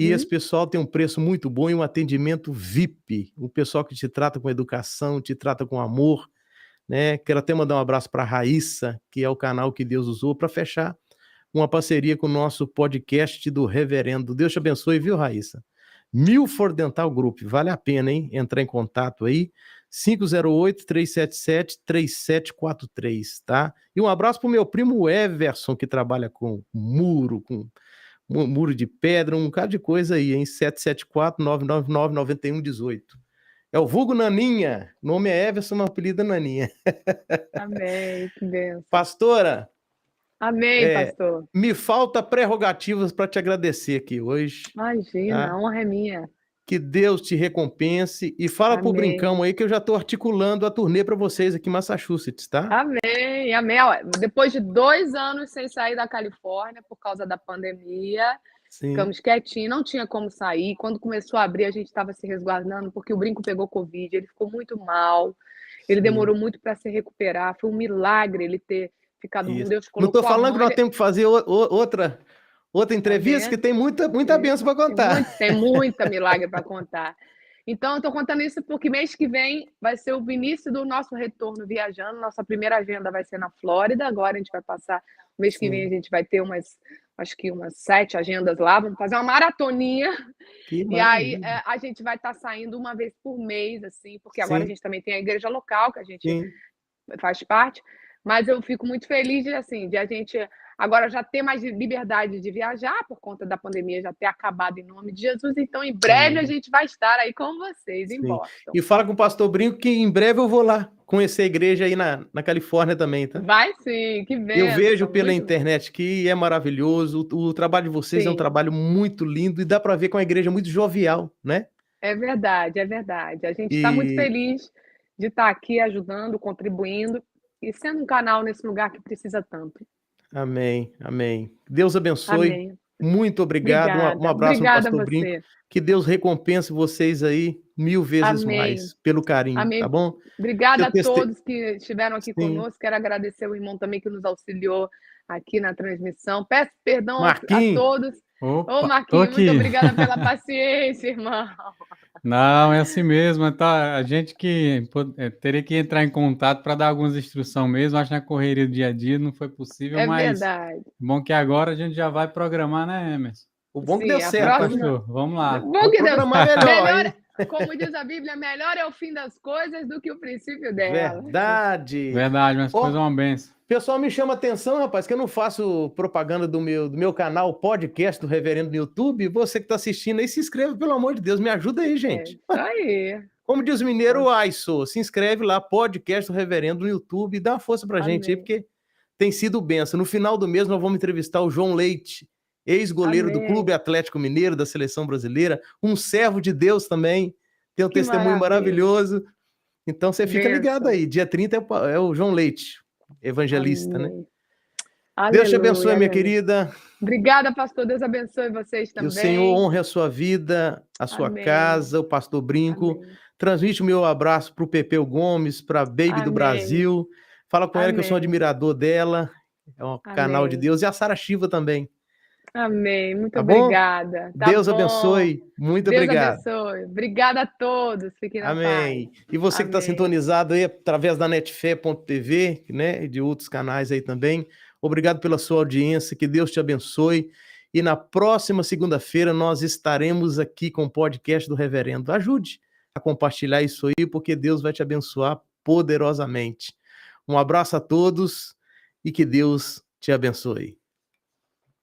[SPEAKER 2] E esse
[SPEAKER 1] Uhum.
[SPEAKER 2] pessoal tem um preço muito bom e um atendimento VIP. O pessoal que te trata com educação, te trata com amor, né? Quero até mandar um abraço para a Raíssa, que é o canal que Deus usou para fechar uma parceria com o nosso podcast do Reverendo. Deus te abençoe, viu, Raíssa? Milford Dental Group, vale a pena, hein? Entrar em contato aí, 508-377-3743, tá? E um abraço pro meu primo Everson, que trabalha com muro de pedra, um bocado de coisa aí, hein? 774-999-9118. É o vulgo Naninha, o nome é Everson, mas o apelido é Naninha.
[SPEAKER 1] Amém. Que bênção.
[SPEAKER 2] Pastora,
[SPEAKER 1] Amém, pastor.
[SPEAKER 2] me falta prerrogativas para te agradecer aqui hoje,
[SPEAKER 1] Imagina, a
[SPEAKER 2] tá?
[SPEAKER 1] honra é minha.
[SPEAKER 2] Que Deus te recompense e fala pro
[SPEAKER 1] Amém.
[SPEAKER 2] Brincão aí que eu já estou articulando a turnê para vocês aqui em Massachusetts, tá?
[SPEAKER 1] Amém, amém. Ó, depois de 2 anos sem sair da Califórnia por causa da pandemia,
[SPEAKER 2] Sim,
[SPEAKER 1] ficamos quietinhos, não tinha como sair. Quando começou a abrir, a gente estava se resguardando, porque o Brinco pegou Covid, ele ficou muito mal, ele
[SPEAKER 2] sim,
[SPEAKER 1] demorou muito para se recuperar. Foi um milagre ele ter ficado bom.
[SPEAKER 2] isso.
[SPEAKER 1] Deus
[SPEAKER 2] Não estou
[SPEAKER 1] colocou a
[SPEAKER 2] falando que
[SPEAKER 1] mão,
[SPEAKER 2] nós
[SPEAKER 1] ele
[SPEAKER 2] temos que fazer outra
[SPEAKER 1] tá
[SPEAKER 2] entrevista, que
[SPEAKER 1] vendo?
[SPEAKER 2] tem muita bênção para contar.
[SPEAKER 1] Tem muita milagre para contar. Então, eu estou contando isso porque mês que vem vai ser o início do nosso retorno viajando. Nossa primeira agenda vai ser na Flórida. Agora a gente vai passar. O mês que vem a
[SPEAKER 2] Sim,
[SPEAKER 1] gente vai ter acho que umas 7 agendas lá. Vamos fazer uma maratoninha.
[SPEAKER 2] que
[SPEAKER 1] E aí
[SPEAKER 2] maravilha.
[SPEAKER 1] a gente vai estar saindo uma vez por mês, assim, porque agora a
[SPEAKER 2] Sim,
[SPEAKER 1] gente também tem a igreja local, que a gente
[SPEAKER 2] sim,
[SPEAKER 1] faz parte, mas eu fico muito feliz de a gente agora já ter mais liberdade de viajar por conta da pandemia já ter acabado em nome de Jesus. Então, em breve a
[SPEAKER 2] amém.
[SPEAKER 1] gente vai estar aí com vocês em
[SPEAKER 2] Sim.
[SPEAKER 1] Boston.
[SPEAKER 2] E fala com o pastor Brinco que em breve eu vou lá conhecer a igreja aí na Califórnia também, tá?
[SPEAKER 1] Vai sim, que
[SPEAKER 2] Eu vejo
[SPEAKER 1] bênção,
[SPEAKER 2] pela
[SPEAKER 1] muito bom.
[SPEAKER 2] internet que é maravilhoso, o trabalho de vocês é um
[SPEAKER 1] Sim,
[SPEAKER 2] trabalho muito lindo e dá para ver que é uma igreja muito jovial, né?
[SPEAKER 1] é verdade, é verdade. A gente está muito
[SPEAKER 2] E
[SPEAKER 1] feliz de estar aqui ajudando, contribuindo e sendo um canal nesse lugar que precisa tanto.
[SPEAKER 2] amém, amém. Deus abençoe.
[SPEAKER 1] Amém.
[SPEAKER 2] Muito obrigado. Um
[SPEAKER 1] Obrigada,
[SPEAKER 2] abraço no
[SPEAKER 1] obrigada a
[SPEAKER 2] pastor Brinco.
[SPEAKER 1] você.
[SPEAKER 2] Que Deus recompense vocês aí 1000 vezes
[SPEAKER 1] Amém.
[SPEAKER 2] mais pelo carinho, tá
[SPEAKER 1] Amém.
[SPEAKER 2] bom?
[SPEAKER 1] Obrigada
[SPEAKER 2] Seu
[SPEAKER 1] a
[SPEAKER 2] teste...
[SPEAKER 1] todos que estiveram aqui
[SPEAKER 2] Sim.
[SPEAKER 1] conosco. Quero agradecer o irmão também que nos auxiliou aqui na transmissão. Peço perdão a
[SPEAKER 2] Marquinhos,
[SPEAKER 1] todos. Ô,
[SPEAKER 3] Opa, tô
[SPEAKER 1] Marquinhos, muito
[SPEAKER 3] aqui.
[SPEAKER 1] obrigada pela paciência, irmão.
[SPEAKER 3] Não, é assim mesmo. Tá, a gente que teria que entrar em contato para dar algumas instruções mesmo. Acho que na correria do dia a dia não foi possível,
[SPEAKER 1] É
[SPEAKER 3] mas
[SPEAKER 1] verdade.
[SPEAKER 3] bom que agora a gente já vai programar, né, Emerson?
[SPEAKER 2] o bom que deu
[SPEAKER 1] Sim, a
[SPEAKER 3] Né,
[SPEAKER 2] certo, hein?
[SPEAKER 1] próxima.
[SPEAKER 3] pastor? Vamos lá.
[SPEAKER 1] Bom
[SPEAKER 2] Vou
[SPEAKER 1] que Deus.
[SPEAKER 2] programar melhor,
[SPEAKER 1] Melhor,
[SPEAKER 2] hein?
[SPEAKER 1] como diz a Bíblia, melhor é o fim das coisas do que o princípio dela.
[SPEAKER 2] Verdade.
[SPEAKER 3] Verdade, mas coisa é
[SPEAKER 2] Ó,
[SPEAKER 3] uma benção.
[SPEAKER 2] o pessoal me chama atenção, rapaz, que eu não faço propaganda do meu canal podcast do Reverendo no YouTube. Você que está assistindo aí, se inscreva, pelo amor de Deus, me ajuda aí,
[SPEAKER 1] É
[SPEAKER 2] gente.
[SPEAKER 1] isso aí.
[SPEAKER 2] Como diz o mineiro, Aiso, se inscreve lá, podcast do Reverendo no YouTube, e dá uma força pra gente aí,
[SPEAKER 1] Amém.
[SPEAKER 2] porque tem sido bênção. No final do mês nós vamos entrevistar o João Leite, ex-goleiro do
[SPEAKER 1] Amém.
[SPEAKER 2] Clube Atlético Mineiro, da Seleção Brasileira, um servo de Deus também, tem um
[SPEAKER 1] Que
[SPEAKER 2] testemunho
[SPEAKER 1] maravilha.
[SPEAKER 2] maravilhoso. Então você fica ligado
[SPEAKER 1] Bênção.
[SPEAKER 2] aí, dia 30 é o João Leite, evangelista, né?
[SPEAKER 1] Amém.
[SPEAKER 2] Deus te
[SPEAKER 1] Aleluia,
[SPEAKER 2] abençoe, minha
[SPEAKER 1] aleluia.
[SPEAKER 2] querida,
[SPEAKER 1] Obrigada, pastor. Deus abençoe vocês
[SPEAKER 2] e o
[SPEAKER 1] também.
[SPEAKER 2] Senhor honre a sua vida, a sua
[SPEAKER 1] Amém.
[SPEAKER 2] casa, o pastor Brinco.
[SPEAKER 1] Amém.
[SPEAKER 2] Transmite o meu abraço para o Pepeu Gomes, para a Baby do
[SPEAKER 1] Amém.
[SPEAKER 2] Brasil. Fala com ela que eu sou um
[SPEAKER 1] Amém.
[SPEAKER 2] admirador dela. É um canal de
[SPEAKER 1] Amém.
[SPEAKER 2] Deus. E a Sara Shiva também.
[SPEAKER 1] Amém. Muito
[SPEAKER 2] Tá bom?
[SPEAKER 1] obrigada. Tá
[SPEAKER 2] Deus
[SPEAKER 1] bom.
[SPEAKER 2] abençoe. Muito
[SPEAKER 1] Deus
[SPEAKER 2] obrigado.
[SPEAKER 1] abençoe. Obrigada a todos. Fiquem na paz.
[SPEAKER 2] Amém. E você que está
[SPEAKER 1] Amém.
[SPEAKER 2] sintonizado aí através da netfé.tv, né, e de outros canais aí também, obrigado pela sua audiência, que Deus te abençoe. E na próxima segunda-feira nós estaremos aqui com o podcast do Reverendo. Ajude a compartilhar isso aí, porque Deus vai te abençoar poderosamente. Um abraço a todos e que Deus te abençoe.